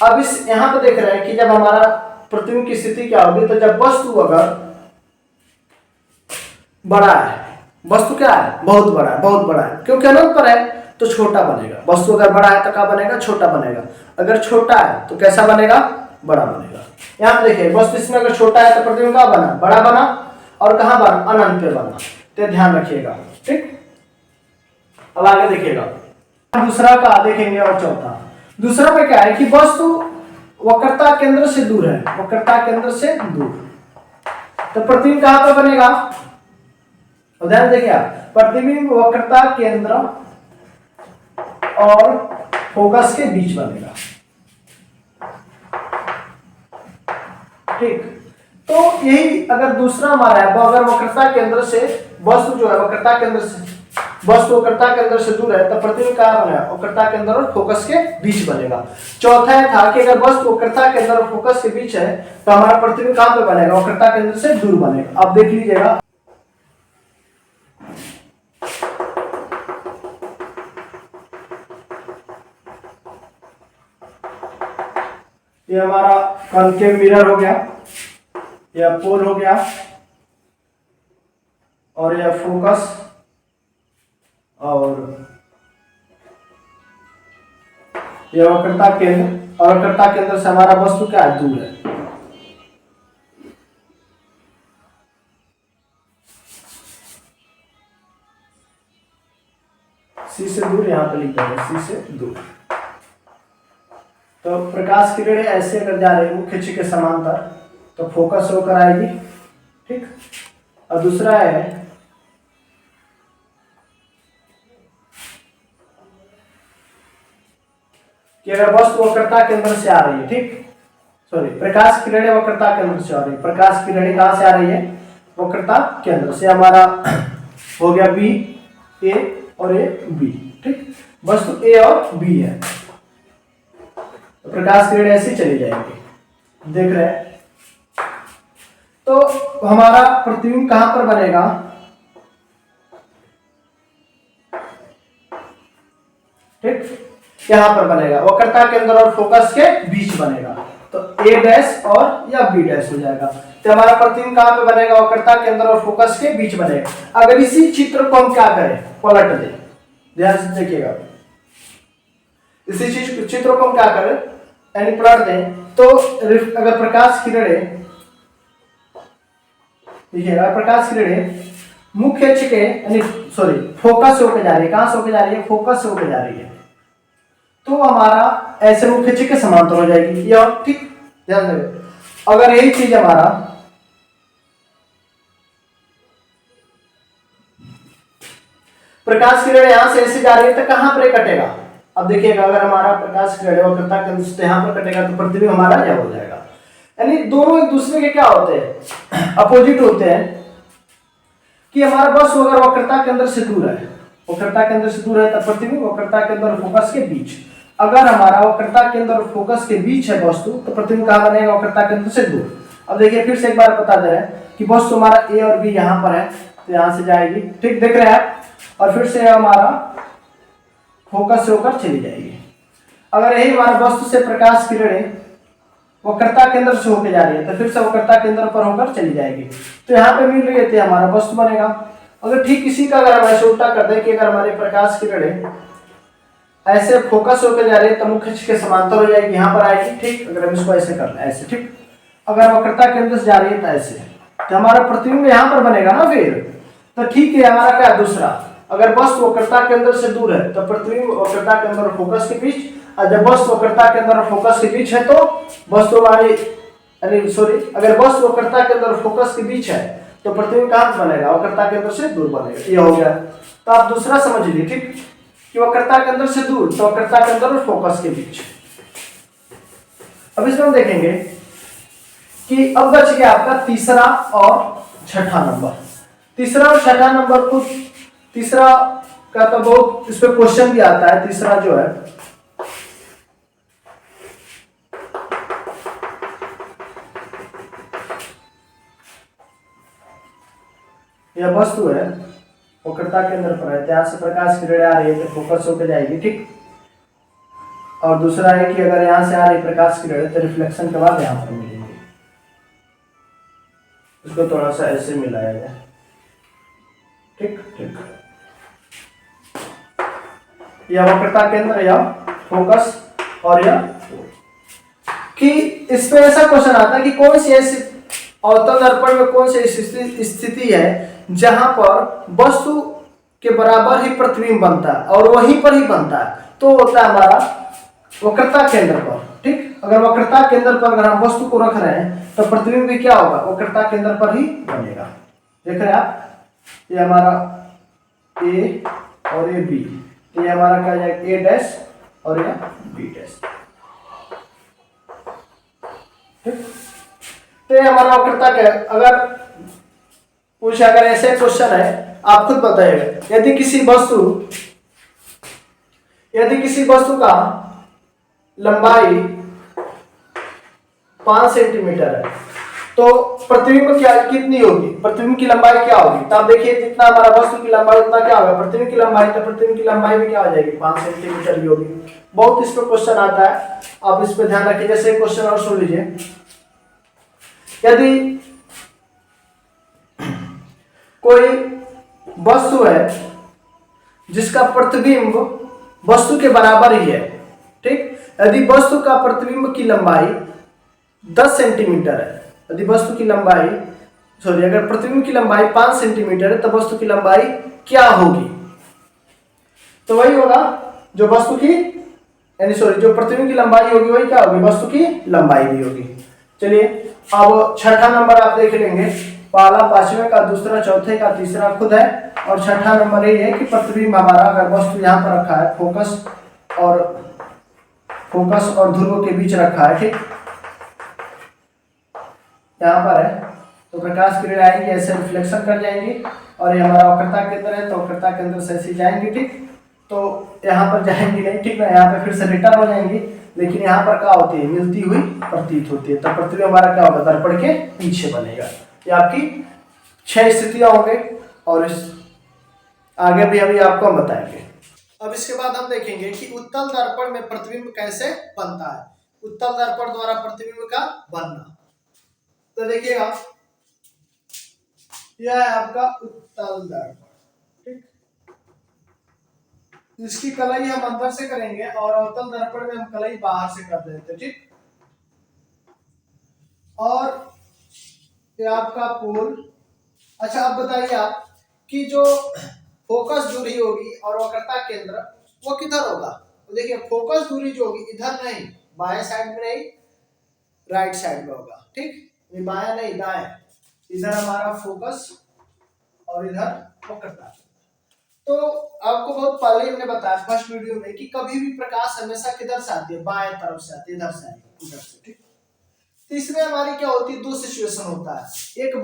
अब इस यहां पे देख रहे हैं कि जब हमारा प्रतिबिंब की स्थिति क्या होगी, तो जब वस्तु अगर बड़ा है, वस्तु क्या है, बहुत बड़ा है, बहुत बड़ा है, क्योंकि अनंत पर है तो छोटा बनेगा। वस्तु अगर बड़ा है तो क्या बनेगा, छोटा बनेगा। अगर छोटा है तो कैसा बनेगा, बड़ा बनेगा। यहाँ पे देखिए वस्तु इसमें अगर छोटा है तो प्रतिबिंब क्या बना, बड़ा बना, और कहाँ बना, अनंत पे बना। तो ध्यान रखिएगा, ठीक। अब आगे देखिएगा, दूसरा का देखेंगे और चौथा। दूसरा पे क्या है कि वस्तु वक्रता केंद्र से दूर है, वक्रता केंद्र से दूर, तो प्रतिबिंब कहां पर बनेगा, ध्यान देखिए आप, प्रतिबिंब वक्रता केंद्र और फोकस के बीच बनेगा, ठीक। तो यही अगर दूसरा हमारा है, वो अगर वक्रता केंद्र से वस्तु जो है वक्रता केंद्र से वस्तु वक्रता केंद्र से दूर है, तो प्रतिबिंब कहां बनेगा, वक्रता केंद्र और फोकस के बीच बनेगा। चौथा है था कि अगर वस्तु वक्रता केंद्र और फोकस के बीच है तो हमारा प्रतिबिंब कहां पे बनेगा, वक्रता केंद्र से दूर बनेगा। आप देख लीजिएगा, ये हमारा कॉन्केव मिरर हो गया, यह पोल हो गया, और यह फोकस, और यह वक्रता केंद्र, और वक्रता केंद्र से हमारा वस्तु क्या है, दूर है। सी से दूर, यहां पे लिखा है सी से दूर। तो प्रकाश किरणें ऐसे अगर जा रही मुख्य अक्ष के समांतर तो फोकस होकर आएगी, ठीक। और दूसरा है कि अगर वस्तु वक्रता केंद्र से आ रही है, ठीक, सॉरी प्रकाश किरणें वक्रता केंद्र से आ रही है, प्रकाश किरणें कहां से आ रही है, वक्रता केंद्र से। हमारा हो गया बी, ए और ए बी, ठीक। वस्तु ए और बी है, तो प्रकाश किरणें ऐसी चली जाएंगी, देख रहे हैं। तो हमारा प्रतिबिंब कहां पर बनेगा, ठीक, यहां पर बनेगा, वक्रता केंद्र और फोकस के बीच बनेगा। तो ए डैश और या बी डैश हो जाएगा। तो हमारा प्रतिबिंब कहां पे बनेगा, वक्रता केंद्र और फोकस के बीच बनेगा। अगर इसी चित्र को हम क्या करें, पलट दें, ध्यान से देखिएगा, इसी चित्र को हम क्या करें यानी पलट दें, तो अगर प्रकाश किरणें देखिए, अगर प्रकाश किरणें मुख्य अक्ष के यानी सॉरी फोकस होकर जा रही है, कहां से होकर जा रही है, फोकस से होकर जा रही है, तो हमारा ऐसे मुख्य अक्ष के समांतर हो जाएगी, या ठीक, ध्यान दें। अगर यही चीज हमारा प्रकाश किरण यहां से ऐसे जा रही है तो कहां पर कटेगा, अब देखिएगा, अगर हमारा प्रकाश किरण वक्रता केंद्र से यहां पर कटेगा तो प्रतिबिंब हमारा यह हो जाएगा। यानी दोनों एक दूसरे के क्या होते हैं, अपोजिट होते हैं। कि हमारा वस्तु अगर वक्रता केंद्र से दूर है, वक्रता केंद्र से दूर है तो प्रतिबिंब वक्रता केंद्र और फोकस के बीच। अगर हमारा वक्रता केंद्र और फोकस के बीच है वस्तु, तो प्रतिबिंब कहां बनेगा, वक्रता केंद्र से दूर। अब देखिए फिर से एक बार बता दे रहे हैं कि वस्तु हमारा ए और बी यहां पर है, तो यहां से जाएगी, ठीक, देख रहे हैं, और फिर से हमारा फोकस से होकर चली जाएगी। अगर यही हमारा वस्तु से प्रकाश किरणें वक्रता केंद्र से होकर जा रही है तो फिर से वक्रता केंद्र पर होकर चली जाएगी, तो यहाँ पे मिल रही है तो हमारा वस्तु बनेगा। अगर ठीक इसी का अगर हम ऐसे उल्टा कर दें कि अगर हमारी प्रकाश किरणें ऐसे फोकस होकर जा रही है तो मुख्य अक्ष के समांतर हो जाएगी, यहाँ पर आएगी, ठीक। अगर हम इसको ऐसे कर लें, ऐसे, ठीक। अगर वक्रता केंद्र से जा रही है तो ऐसे, तो हमारा प्रतिबिंब यहाँ पर बनेगा ना फिर, तो ठीक है। हमारा क्या दूसरा, अगर वस्तु वक्रता केंद्र से दूर है तो प्रतिबिंब वक्रता केंद्र और फोकस के बीच, और जब वस्तु वक्रता के अंदर और फोकस के बीच है तो वस्तु हमारी अगर वस्तु वक्रता के अंदर और फोकस के बीच है तो प्रतिबिंब कहाँ बनेगा, वक्रता के अंदर से दूर बनेगा। ये हो गया। तो आप दूसरा समझ लीजिए, ठीक, कि वक्रता के अंदर से दूर तो वक्रता के अंदर और फोकस के बीच। अब इसमें हम देखेंगे कि अब बच गया आपका तीसरा और छठा नंबर। तीसरा और छठा नंबर को, तीसरा का तो बहुत इस पे क्वेश्चन भी आता है। तीसरा जो है यह वस्तु है वक्रता के अंदर पर है, यहाँ से प्रकाश की किरणें आ रही है तो फोकस होकर जाएगी, ठीक। और दूसरा है कि अगर यहाँ से आ रही प्रकाश की किरणें तो रिफ्लेक्शन के बाद यहाँ पर मिलेंगे। इसको थोड़ा सा ऐसे मिलाया जाए, ठीक ठीक। यह वक्रता केंद्र या फोकस और यह कि इस पे ऐसा क्वेश्चन आता है कि कौन सी ऐसी अवतल दर्पण में कौन सी स्थिति है जहां पर वस्तु के बराबर ही प्रतिबिंब बनता है और वहीं पर ही बनता है, तो होता है हमारा वक्रता केंद्र पर, ठीक। अगर वक्रता केंद्र पर अगर हम वस्तु को रख रहे हैं तो प्रतिबिंब भी क्या होगा, वक्रता केंद्र पर ही बनेगा। देख रहे हैं आप, ये हमारा ए और ये बी, ये हमारा क्या जाएगा ए डैश और यह बी डैश, ठीक। तो ये हमारा वक्रता क्या, अगर पूछे, अगर ऐसे क्वेश्चन है आप खुद बताइएगा, यदि किसी वस्तु का लंबाई 5 सेंटीमीटर है तो प्रतिबिंब क्या कितनी होगी, प्रतिबिंब की लंबाई क्या होगी। तो आप देखिए जितना हमारा वस्तु की लंबाई उतना क्या होगा प्रतिबिंब की लंबाई, तो प्रतिबिंब की लंबाई भी क्या हो जाएगी 5 सेंटीमीटर की होगी। बहुत इस पे क्वेश्चन आता है, आप इस पे ध्यान रखिए। जैसे क्वेश्चन और सुन लीजिए, यदि कोई वस्तु है जिसका प्रतिबिंब वस्तु के बराबर ही है, ठीक। यदि वस्तु का प्रतिबिंब की लंबाई 10 सेंटीमीटर है, यदि वस्तु की लंबाई अगर प्रतिबिंब की लंबाई 5 सेंटीमीटर है तो वस्तु की लंबाई क्या होगी, तो वही होगा जो वस्तु की जो प्रतिबिंब की लंबाई होगी वही क्या होगी, वस्तु की लंबाई भी होगी। चलिए अब छठा नंबर आप देख लेंगे, पहला पांचवें का, दूसरा चौथे का, तीसरा खुद है, और छठा नंबर ये है कि प्रतिबिंब हमारा अगर वस्तु यहाँ पर रखा है फोकस और ध्रुव के बीच रखा है, ठीक, यहाँ पर है तो प्रकाश किरण आएंगी ऐसे रिफ्लेक्शन कर जाएंगी, और ये हमारा वक्रता केंद्र है तो वक्रता केंद्र से ऐसे जाएंगी, ठीक। तो यहाँ पर जाएंगी नहीं, ठीक ना, यहाँ पे फिर से रिटर्न हो जाएंगी, लेकिन यहाँ पर क्या होती है मिलती हुई प्रतीत होती है। तो प्रतिबिंब हमारा क्या होगा दर्पण के पीछे बनेगा। ये आपकी 6 स्थितियां होंगे और इस आगे भी अभी आपको हम बताएंगे। अब इसके बाद हम देखेंगे कि उत्तल दर्पण में प्रतिबिंब कैसे बनता है, उत्तल दर्पण द्वारा प्रतिबिंब का बनना। तो देखिएगा यह है आपका उत्तल दर्पण, ठीक। इसकी कलई हम अंदर से करेंगे और अवतल दर्पण में हम कलई बाहर से कर देते, ठीक। और ये आपका पोल। अच्छा अब बताइए आप कि जो फोकस दूरी होगी और वक्रता केंद्र वो किधर होगा। तो देखिए फोकस दूरी जो होगी इधर नहीं, बाएं साइड में नहीं, राइट साइड में होगा, ठीक। ये बायां नहीं दाएं, इधर हमारा फोकस और इधर वक्रता। तो आपको बहुत पहले हमने बताया फर्स्ट वीडियो में कि कभी भी प्रकाश हमेशा किधर से आती है, बाएं तरफ से आती है, इधर से आएगी, इधर से, ठीक। तो इसमें हमारी क्या होती है, दो सिचुएशन होता है, एक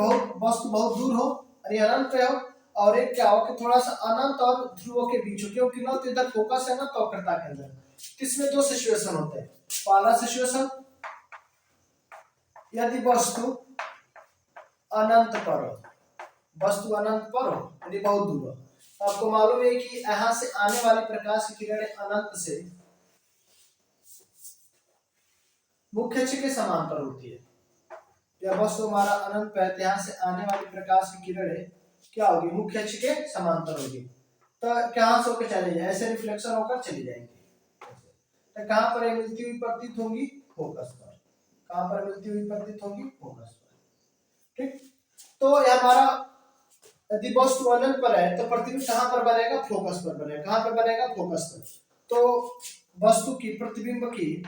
वस्तु बहुत दूर हो और अनंत पे हो, और एक क्या हो कि थोड़ा सा अनंत और ध्रुव के बीच हो, क्योंकि ना तो इधर फोकस है ना तो वक्रता के अंदर। इसमें दो सिचुएशन होते हैं। पहला सिचुएशन यदि वस्तु अनंत पर हो, वस्तु अनंत पर हो यदि बहुत दूर हो, तो आपको मालूम है कि यहां से आने वाली प्रकाश की किरणें अनंत से मुख्य अक्ष के समांतर होती है। यह वस्तु हमारा अनंत पे है, यहाँ से आने वाली प्रकाश की किरणें क्या होगी, मुख्य अक्ष के समांतर होगी। तो कहां से होकर चले जाए, ऐसे रिफ्लेक्शन होकर चली जाएंगी। तो कहां पर मिलती हुई प्रतीत होंगी, फोकस पर। कहां पर मिलती हुई प्रतीत होंगी, फोकस पर, ठीक। तो यह हमारा यदि वस्तु अनंत पर है तो प्रतिबिंब कहां पर बनेगा, फोकस पर बनेगा। कहां पर बनेगा, फोकस पर। तो वस्तु की प्रतिबिंब की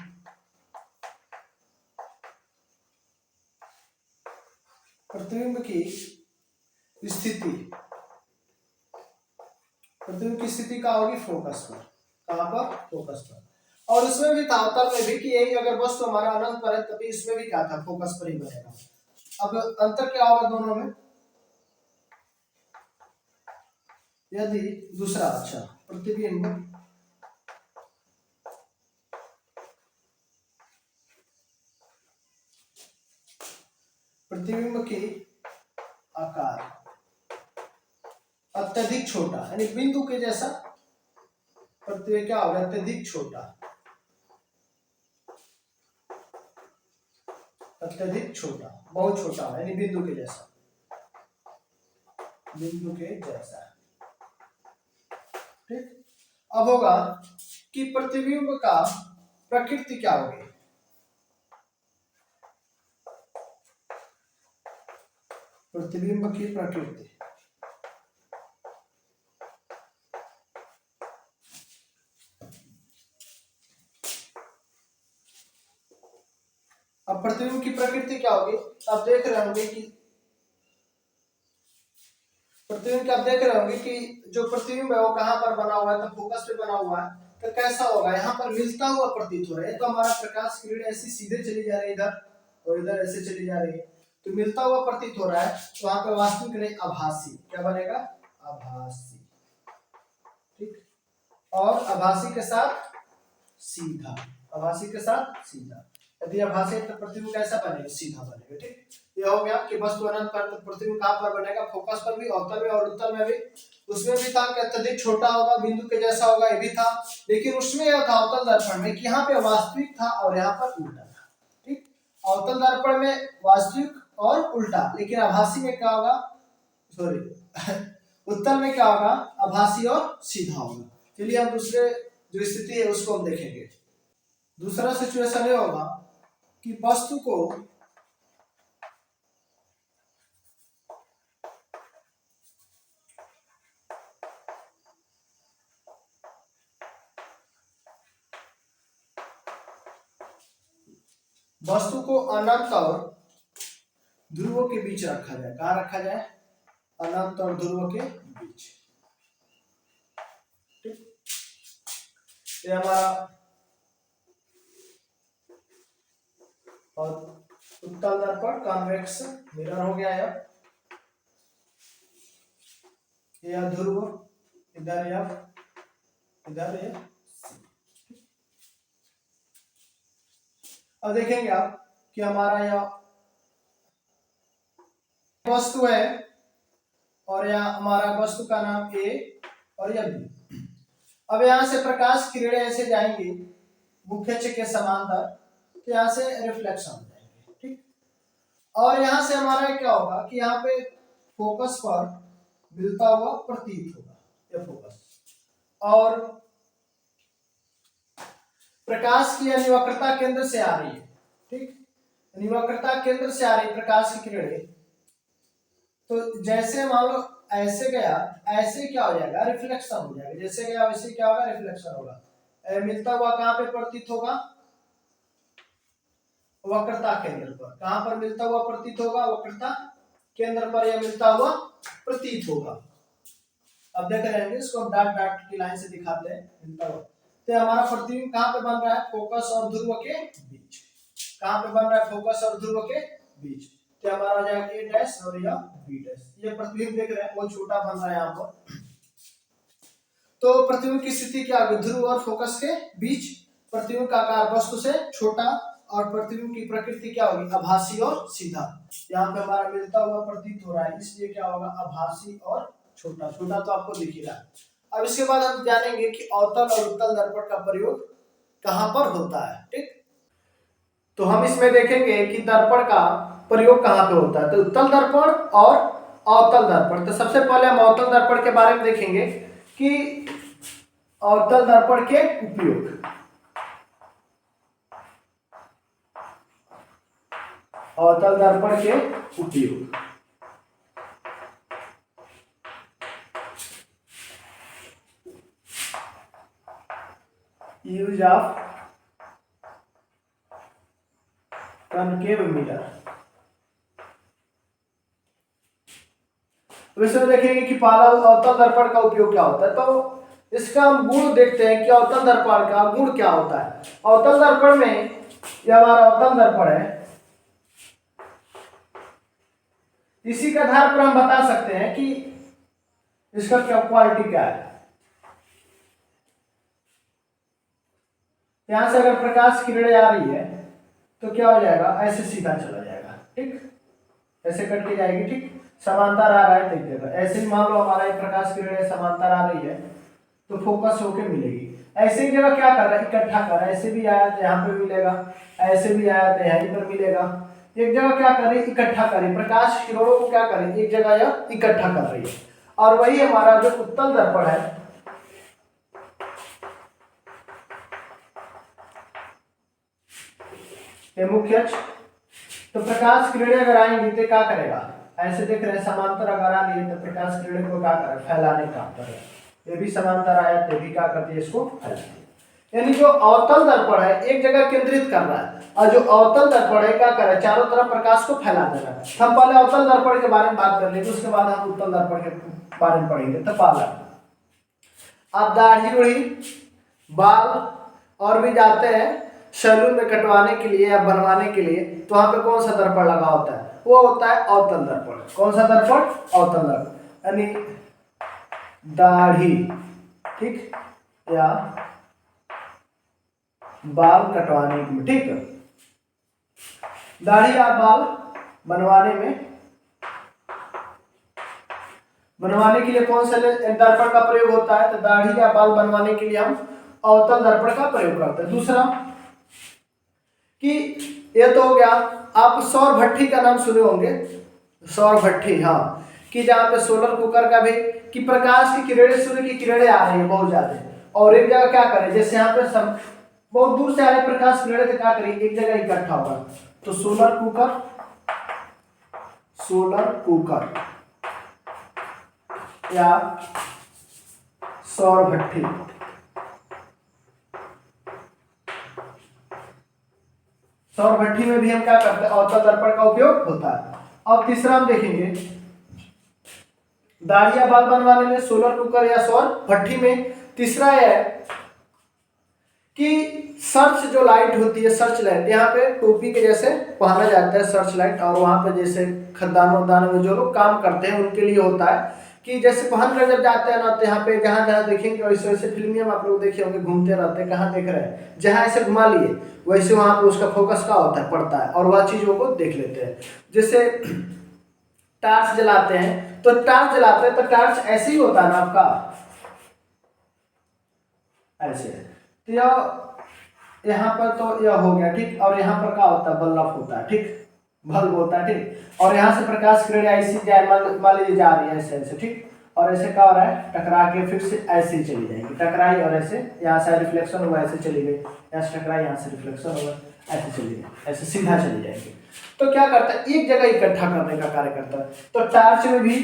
स्थिति का होगी फोकस पर। कहां पर? फोकस पर। और उसमें भी था, अवतल में भी, कि यही अगर वस्तु हमारा अनंत पर है तभी इसमें भी क्या था, फोकस पर ही बनेगा। अब अंतर क्या होगा दोनों में? यदि दूसरा, अच्छा, प्रतिबिंब की आकार अत्यधिक छोटा, यानी बिंदु के जैसा, प्रतिबिंब क्या होगा? अत्यधिक छोटा, बहुत छोटा, यानी बिंदु के जैसा, ठीक। अब होगा कि प्रतिबिंब का प्रकृति क्या होगी? प्रतिबिंब की प्रकृति, अब प्रतिबिंब की प्रकृति क्या होगी? आप देख रहे होंगे कि जो प्रतिबिंब है वो कहां पर बना हुआ है? तो फोकस पे बना हुआ है। तो कैसा होगा? यहाँ पर मिलता हुआ प्रतीत हो रहा है। तो हमारा प्रकाश किरण ऐसी सीधे चली जा रही है इधर, और इधर ऐसे चली जा रही है, तो मिलता हुआ प्रतीत हो रहा है। तो वहां पे वास्तविक नहीं, आभासी। क्या बनेगा? आभासी, ठीक। और आभासी के साथ सीधा, यदि आभासी है तो प्रतिबिंब कैसा बनेगा? सीधा बनेगा, ठीक। ये हो गया कि वस्तु अनंत पर, तो प्रतिबिंब कहां पर बनेगा? फोकस पर भी, अवतल में और उत्तल में भी। उसमें भी था कि अत्यधिक छोटा होगा, बिंदु के जैसा होगा, ये भी था। लेकिन उसमें यह था अवतल दर्पण में कि यहाँ पे वास्तविक था और यहाँ पर उल्टा था, ठीक। अवतल दर्पण में वास्तविक और उल्टा, लेकिन आभासी में क्या होगा? सॉरी उत्तल में क्या होगा? आभासी और सीधा होगा। चलिए हम दूसरे जो स्थिति है उसको हम देखेंगे। दूसरा सिचुएशन ये होगा कि वस्तु को अनंत और ध्रुवों के बीच रखा जाए। कहाँ रखा जाए? अनंत और ध्रुवों के बीच, ठीक। ये हमारा और उत्तल दर्पण कॉन्वेक्स मिरर हो गया है। ये ध्रुव इधर, या इधर, ये। अब देखेंगे आप कि हमारा यह वस्तु है और यह हमारा वस्तु का नाम ए और यह बी। अब यहां से प्रकाश किरणें ऐसे जाएंगी मुख्य अक्ष के समांतर, तो यहां से रिफ्लेक्शन हो जाएंगे, ठीक। और यहां से हमारा क्या होगा कि यहाँ पे फोकस पर मिलता हुआ प्रतीत होगा, यह फोकस। और प्रकाश की यानी वक्रता केंद्र से आ रही है, ठीक। यानी वक्रता केंद्र से आ रही प्रकाश की किरणें, तो जैसे मान लो ऐसे गया, ऐसे क्या हो जाएगा? रिफ्लेक्शन हो जाएगा। जैसे गया वैसे क्या होगा? रिफ्लेक्शन होगा। मिलता हुआ कहां पे प्रतीत होगा? वक्रता केंद्र पर। कहां पर मिलता हुआ प्रतीत होगा? वक्रता केंद्र पर यह मिलता हुआ प्रतीत होगा। अब देख रहे हैं इसको डॉट डॉट की लाइन से दिखाते हैं, मिलता हुआ। तो हमारा प्रतिबिंब कहां पे बन रहा है? फोकस और ध्रुव के बीच। कहां पे बन रहा है? फोकस और ध्रुव के बीच। तो हमारा हो जाएगा ए डैश और यह बी डैश। ये प्रतिबिंब देख रहे हैं बहुत छोटा बन रहा है यहाँ पर। तो प्रतिबिंब की स्थिति क्या होगी? ध्रुव और फोकस के बीच, प्रतिबिंब का आकार वस्तु से छोटा, और प्रतिबिंब की प्रकृति क्या होगी? आभासी और सीधा। यहाँ पे हमारा मिलता हुआ प्रतीत हो रहा है, इसलिए क्या होगा? आभासी और छोटा। छोटा तो आपको दिख ही रहा है। अब इसके बाद हम जानेंगे कि अवतल और उत्तल दर्पण का प्रयोग कहां पर होता है, ठीक। तो हम इसमें देखेंगे कि दर्पण का प्रयोग कहां पे होता है। तो उत्तल दर्पण और अवतल दर्पण। तो सबसे पहले हम अवतल दर्पण के बारे में देखेंगे कि अवतल दर्पण के उपयोग। अवतल दर्पण के उपयोग, use use of concave mirror. वैसे देखेंगे कि पहला अवतल दर्पण का उपयोग क्या होता है, तो इसका हम गुण देखते हैं कि अवतल दर्पण का गुण क्या होता है। अवतल दर्पण में, यह हमारा अवतल दर्पण है, इसी के आधार पर हम बता सकते हैं कि इसका क्या क्वालिटी क्या है। यहां से अगर प्रकाश किरणें आ रही है तो क्या हो जाएगा, ऐसे सीधा चला जाएगा, ठीक, ऐसे कट के जाएगी, ठीक, समांतर आ रहा है, देखिएगा ऐसे ही मान लो हमारा एक प्रकाश किरणें समांतर आ रही है तो फोकस होके मिलेगी। ऐसे ही जगह क्या कर रहा है, इकट्ठा कर रहा है, ऐसे भी आया तो यहाँ पे मिलेगा, ऐसे भी आया तो यहीं पर मिलेगा। एक जगह क्या कर रही है, इकट्ठा कर रही है, प्रकाश किरणों को क्या कर रही है, एक जगह यह इकट्ठा कर रही है। और वही हमारा जो उत्तल दर्पण है, ये मुख्य अक्ष, तो प्रकाश किरणें अगर आएंगी तो क्या करेगा, ऐसे देख रहे हैं समांतर अगर आ रही है तो प्रकाश किरणें को क्या करे, फैलाने का करेगा। ये भी समांतर आया तो भी क्या करती है, इसको फैलाती है। यानी जो अवतल दर्पण है एक जगह केंद्रित कर रहा है, और जो अवतल दर्पण है क्या कर रहा है, चारों तरफ प्रकाश को फैला दे रहा है। हम पहले अवतल दर्पण के बारे में बात कर लेंगे, उसके बाद हम उत्तल दर्पण के बारे में पढ़ेंगे। तो पहला, आप दाढ़ी उड़ी, बाल और भी जाते हैं सैलून में कटवाने के लिए या बनवाने के लिए, तो वहां पे कौन सा दर्पण लगा होता है, वो होता है अवतल दर्पण। कौन सा दर्पण, अवतल दर्पण, यानी दाढ़ी, ठीक, या बाल कटवाने के लिए, ठीक, दाढ़ी या बाल बनवाने के लिए कौन सा दर्पण का प्रयोग होता है, तो दाढ़ी या बाल बनवाने के लिए हम अवतल दर्पण का प्रयोग करते हैं। दूसरा कि ये तो हो गया, आप सौर भट्ठी का नाम सुने होंगे, सौर भट्ठी, हाँ, कि जहाँ पे सोलर कुकर का भी, कि प्रकाश की किरणें, सूर्य की किरणें आ रही है बहुत ज्यादा, और एक जगह क्या करें, जैसे यहाँ पे बहुत दूर से आ रहे प्रकाश किरणें तो क्या करें, एक जगह इकट्ठा होगा, तो सोलर कुकर या सौर भट्ठी, सौर भट्ठी में भी हम क्या करते हैं, अवतल दर्पण का उपयोग होता है। अब तीसरा हम देखेंगे, दाढ़ी या बाल बनवाने में सोलर कुकर या सौर भट्ठी में। तीसरा है कि सर्च जो लाइट होती है, सर्च लाइट, यहाँ पे टोपी के जैसे पहना जाता है सर्च लाइट, और वहां पे जैसे खदानों में जो लोग काम करते हैं उनके लिए होता है कि जैसे पहन कर जब जाते हैं ना, तो यहाँ पे जहाँ जहाँ देखेंगे वैसे वैसे फिल्म में आप लोग देखे होंगे, घूमते रहते हैं, कहाँ देख रहे हैं, जहाँ ऐसे घुमा लिए वैसे वहां पे उसका फोकस का होता है, पड़ता है, और वह चीजों को देख लेते हैं। जैसे टार्च जलाते हैं, तो टार्च जलाते हैं तो टार्च ऐसे ही होता है ना आपका, ऐसे, तो यहाँ पर तो यह हो गया, ठीक, और यहाँ पर क्या होता है, बल्ब होता है, ठीक, बल्ब होता है, ठीक, और यहाँ से प्रकाश किरणें ऐसी जाए, मान लीजिए जा रही है ऐसे ऐसे, ठीक, और ऐसे क्या हो रहा है, टकरा के फिर से ऐसे ही चली जाएगी, टकराई और ऐसे यहाँ से रिफ्लेक्शन हुआ, ऐसे चली गई, यहाँ से टकराई, यहाँ से रिफ्लेक्शन हुआ, ऐसे चली गई, ऐसे सीधा चली जाएगी। तो क्या करता है, एक जगह इकट्ठा करने का कार्य करता है। तो टार्च में भी,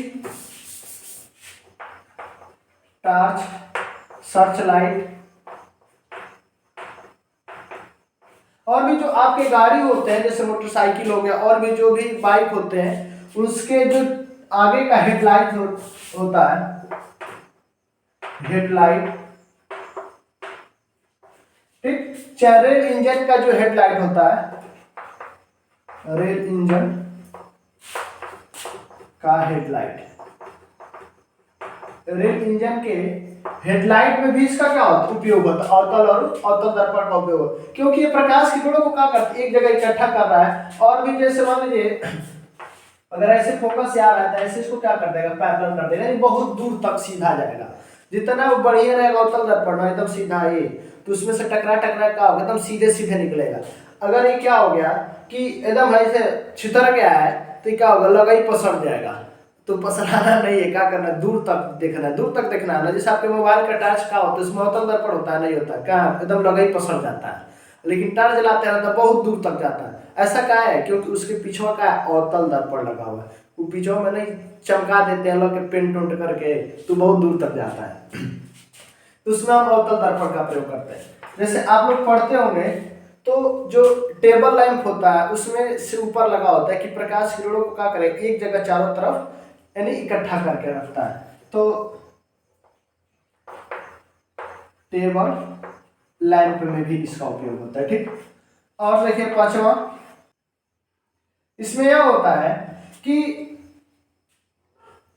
टार्च, सर्च लाइट, और भी जो आपके गाड़ी होते हैं जैसे मोटरसाइकिल हो गया, और भी जो भी बाइक होते हैं, उसके जो आगे का हेडलाइट होता है, हेडलाइट, ठीक, चाहे रेल इंजन का जो हेडलाइट होता है, रेल इंजन का हेडलाइट, रेल इंजन के हेडलाइट में भी इसका क्या होता है, उपयोग होता है, अवतल और अवतल दर्पण का उपयोग, क्योंकि ये प्रकाश की किरणों को क्या करते हैं, एक जगह इकट्ठा कर रहा है। और भी जैसे मान लीजिए अगर ऐसे फोकस आ रहा है तो ऐसे इसको क्या कर देगा, पैरेलल कर देगा, बहुत दूर तक सीधा जाएगा, जितना वो बढ़िया रहेगा अवतल दर्पण एकदम सीधा है, तो उसमें से टकरा क्या होगा, एकदम सीधे सीधे निकलेगा। अगर ये क्या हो गया कि एकदम ऐसे छितर गया है तो क्या होगा, लगा ही पसर जाएगा, तो पसराना नहीं है, क्या करना है, दूर तक देखना है, दूर तक देखना है ना, जैसे आपके मोबाइल का टॉर्च का होता है, उसमें अवतल दर्पण होता है, नहीं होता है, क्या एकदम लगा ही पसर जाता है, लेकिन टॉर्च जलाते हैं तो बहुत दूर तक जाता है। ऐसा क्या है, क्योंकि उसके पीछे का अवतल दर्पण लगा हुआ है, वो पीछे में नहीं चमका देते हैं लोग पेंट उंट करके, तो बहुत दूर तक जाता है, तो उसमें हम अवतल दर्पण का प्रयोग करते हैं। जैसे आप लोग पढ़ते होंगे तो जो टेबल लैंप होता है उसमें से ऊपर लगा होता है कि प्रकाश किरणों को क्या करे, एक जगह चारों तरफ यानी इकट्ठा करके रखता है। तो टेबल लैंप में भी इसका उपयोग होता है। ठीक, और देखिए पांचवा, इसमें यह होता है कि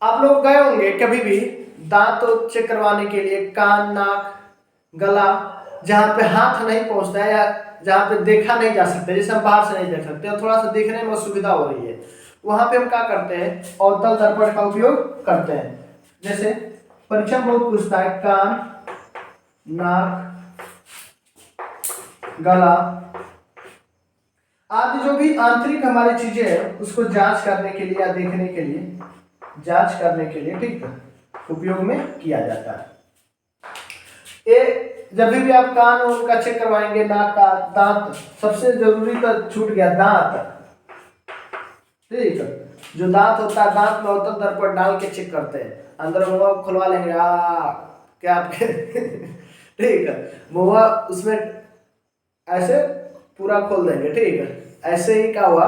आप लोग गए होंगे कभी भी दांत चेक करवाने के लिए, कान, नाक, गला, जहाँ पे हाथ नहीं पहुंचता है या जहाँ पे देखा नहीं जा सकता, जैसे हम बाहर से नहीं देख सकते और थोड़ा सा देखने में असुविधा हो रही है, वहां पे हम क्या करते हैं, अवतल दर्पण का उपयोग करते हैं। जैसे परीक्षा में बहुत पूछता है कान, नाक, गला आदि जो भी आंतरिक हमारी चीजें हैं उसको जांच करने के लिए या देखने के लिए, जांच करने के लिए ठीक उपयोग में किया जाता है। ये जब भी आप कान उनका चेक करवाएंगे, नाक का, दांत, सबसे जरूरी तो छूट गया दांत, ठीक है, जो दांत होता है दांत में अवतल दर्पण डाल के चेक करते हैं, अंदर मुंह खुलवा लेंगे क्या आपके ठीक है, मुंह उसमें ऐसे पूरा खोल देंगे। ठीक है, ऐसे ही क्या हुआ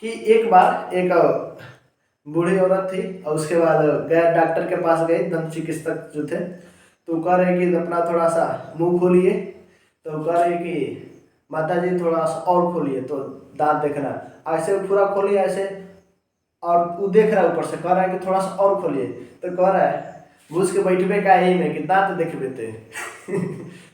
कि एक बार एक बूढ़ी औरत थी और उसके बाद गए डॉक्टर के पास गए, दंत चिकित्सक जो थे, तो कह रहे कि अपना थोड़ा सा मुंह खोलिए, तो कह रहे कि माता जी थोड़ा सा और खोलिए, तो दांत देखना, ऐसे पूरा खोलिए ऐसे, और वो देख रहा है ऊपर से, कह रहा है कि थोड़ा सा और खोलिए, तो कह रहा है घुस के बैठबे का यही में कि दांत देख बेते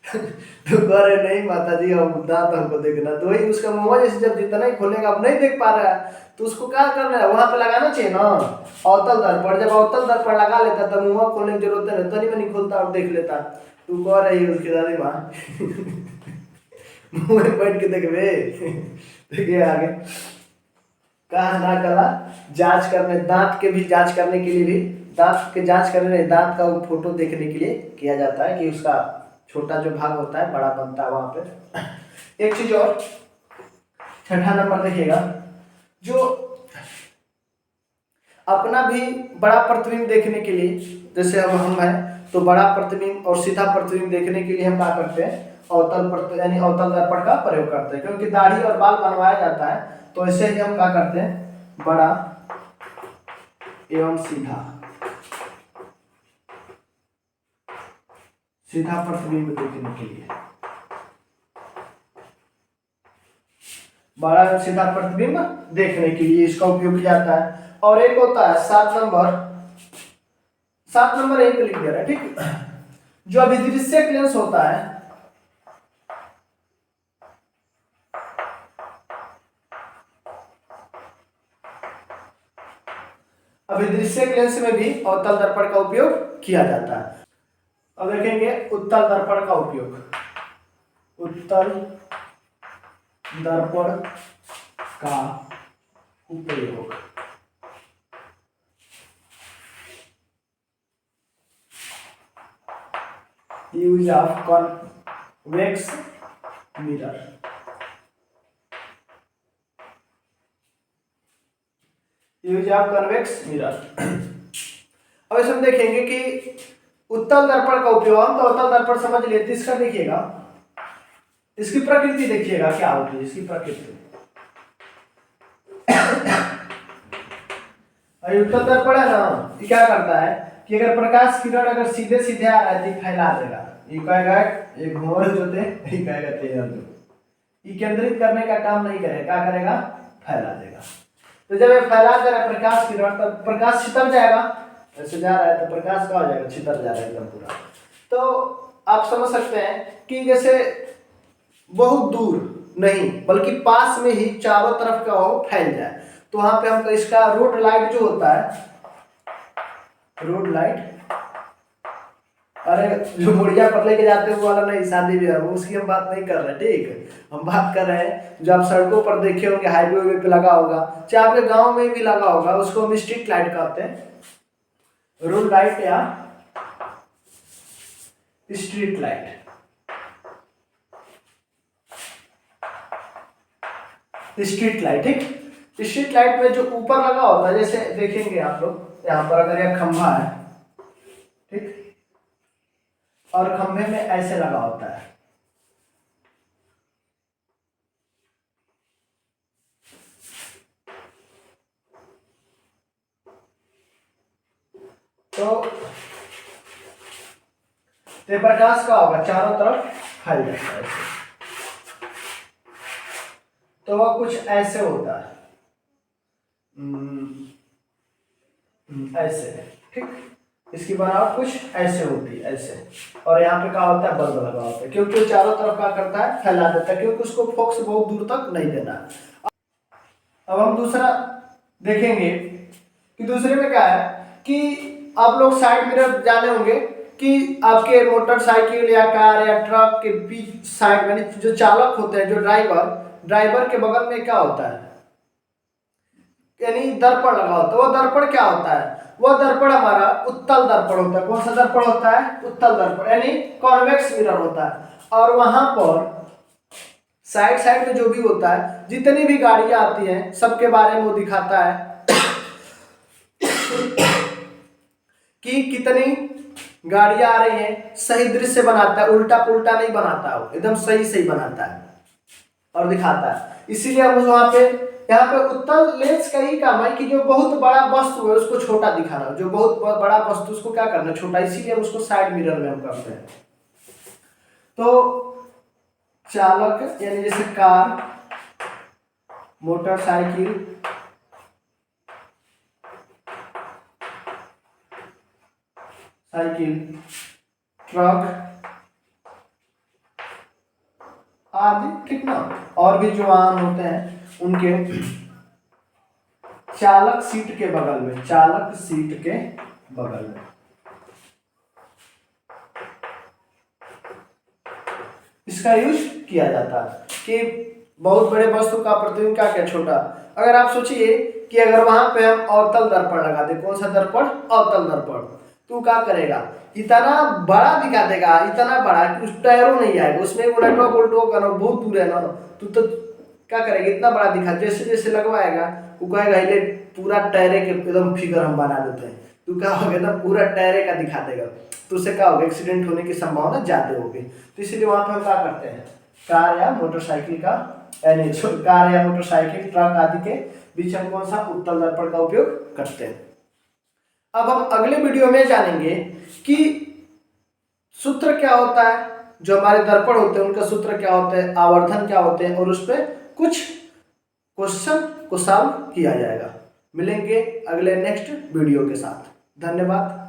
तो कह रहे नहीं माता जी अब दांत हमको देखना, तो वही उसका मुंह जैसे जब जितना ही खोलेगा अब नहीं देख पा रहा है, तो उसको क्या करना है, वहां पे लगाना चाहिए ना अवतल दर्पण, जब अवतल दर्पण लगा लेता तो मुंह खोलने की जरूरत नहीं, तनी मनी खोलता और देख लेता। तू कह रही है उसकी दादी माँ मुंह में बैठ के देखबे देखिए आगे कहा ना कला जांच करने, दांत के भी जांच करने के लिए भी, दांत के जांच करने दांत का फोटो देखने के लिए किया जाता है कि उसका छोटा जो भाग होता है बड़ा बनता है वहां पे। एक चीज और, छठा नंबर देखिएगा, जो अपना भी बड़ा प्रतिबिंब देखने के लिए, जैसे अब हम हैं तो बड़ा प्रतिबिंब और सीधा प्रतिबिंब देखने के लिए हम क्या करते हैं, अवतल यानी अवतल दर्पण का प्रयोग करते हैं, क्योंकि दाढ़ी और बाल बनवाया जाता है, तो ऐसे ही हम क्या करते हैं, बड़ा एवं सीधा प्रतिबिंब देखने के लिए, बड़ा एवं सीधा प्रतिबिंब देखने के लिए इसका उपयोग किया जाता है। और एक होता है 7 नंबर एक लिख दे रहा है, ठीक, जो अभिदृश्यक लेंस होता है, अभिदृश्यक लेंस में भी अवतल दर्पण का उपयोग किया जाता है। अब देखेंगे उत्तल दर्पण का उपयोग, उत्तल दर्पण का उपयोग, use of convex mirror, use of convex mirror. अब इसे हम देखेंगे कि उत्तल दर्पण का उपयोग, हम तो उत्तल दर्पण समझ लेते, इसका देखिएगा, इसकी प्रकृति देखिएगा क्या होती है, इसकी प्रकृति उत्तल दर्पण है ना, ये क्या करता है कि अगर प्रकाश किरण अगर सीधे सीधे आ रहा है तो फैला देगा, ये कहेगा एक घोर जो थे, ये कहेगा तेज जो, ये केंद्रित करने का काम नहीं करेगा, क्या करेगा, फैला देगा। तो जब ये फैला दे रहा है प्रकाश किरण, तब प्रकाश छितर जाएगा, ऐसे जा रहा है तो प्रकाश क्या हो जाएगा, छितर जा रहा है एकदम पूरा। तो आप समझ सकते हैं कि जैसे बहुत दूर नहीं बल्कि पास में ही चारों तरफ का वो फैल जाए, तो वहां पे हम इसका रोड लाइट जो होता है, रोड लाइट, अरे जो मुड़िया पर लेके जाते हैं वो वाला नहीं, शादी भी है वो, उसकी हम बात नहीं कर रहे, ठीक, हम बात कर रहे हैं जो आप सड़कों पर देखे होंगे, हाईवे पे लगा होगा, चाहे आपके गांव में भी लगा होगा, उसको हम स्ट्रीट लाइट कहते हैं, रोड लाइट या स्ट्रीट लाइट। स्ट्रीट लाइट, ठीक, स्ट्रीट लाइट में जो ऊपर लगा होता है, जैसे देखेंगे आप लोग यहाँ पर अगर यह खंभा है, ठीक, और खंभे में ऐसे लगा होता है। तो प्रकाश का होगा चारों तरफ फैल जाता है ऐसे। तो वह कुछ ऐसे होता है, ऐसे, ठीक। इसकी बनावट कुछ ऐसे होती है, ऐसे। और यहाँ पे क्या होता है, बल्ब लगा होता है, क्योंकि चारों तरफ क्या करता है, फैला देता है, क्योंकि उसको फोकस बहुत दूर तक नहीं देना। अब हम दूसरा देखेंगे कि दूसरे में क्या है कि आप लोग साइड मिरर जाने होंगे कि आपके मोटरसाइकिल या कार या ट्रक के बीच साइड में जो चालक होते हैं, जो ड्राइवर के बगल में क्या होता है, यानी दर्पण लगा होता है। वो दर्पण क्या होता है, वह दर्पण हमारा उत्तल दर्पण होता है। कौन सा दर्पण होता है, उत्तल दर्पण, यानी कॉन्वेक्स मिरर होता है। और वहां पर साइड में जो भी होता है, जितनी भी गाड़ियां आती हैं, सबके बारे में वो दिखाता है कि कितनी गाड़ियां आ रही हैं, सही दृश्य बनाता है, उल्टा पुल्टा नहीं बनाता, वो एकदम सही बनाता है और दिखाता है। इसीलिए हम वहां पे, यहाँ पे उत्तल लेंस का ही काम है कि जो बहुत बड़ा वस्तु है उसको छोटा दिखाना, जो बहुत बड़ा वस्तु उसको क्या करना, छोटा, इसीलिए हम उसको साइड मिरर में हम करते हैं। तो चालक यानी जैसे कार, मोटरसाइकिल, ट्रक आदि, ठीक ना। और भी जो वाहन होते हैं उनके चालक सीट के बगल में, इसका यूज किया जाता है कि बहुत बड़े वस्तु का प्रतिबिंब क्या छोटा। अगर आप सोचिए कि अगर वहां पे हम अवतल दर्पण लगा दे, कौन सा दर्पण, अवतल दर्पण, तो क्या करेगा, इतना बड़ा दिखा देगा, इतना बड़ा कि उस टैरो नहीं आएगा, उसमें उलटवा पुलटवा करना बहुत दूर है ना, तो क्या करेगा, इतना बड़ा दिखा, जैसे जैसे लगवाएगा वो कहेगा ये पूरा टैरे के एकदम फिगर हम बना देते हैं, तो क्या होगा ना, पूरा टैरे का दिखा देगा, तो उससे क्या होगा, एक्सीडेंट होने की संभावना ज्यादा होगी। तो इसीलिए वहां पर हम क्या करते हैं, कार या मोटरसाइकिल, ट्रक आदि के बीच हम कौन सा, उत्तल दर्पण का उपयोग करते हैं। अब हम अगले वीडियो में जानेंगे कि सूत्र क्या होता है, जो हमारे दर्पण होते हैं उनका सूत्र क्या होता है, आवर्धन क्या होते हैं, और उस पर कुछ क्वेश्चन को सॉल्व किया जाएगा। मिलेंगे अगले नेक्स्ट वीडियो के साथ। धन्यवाद।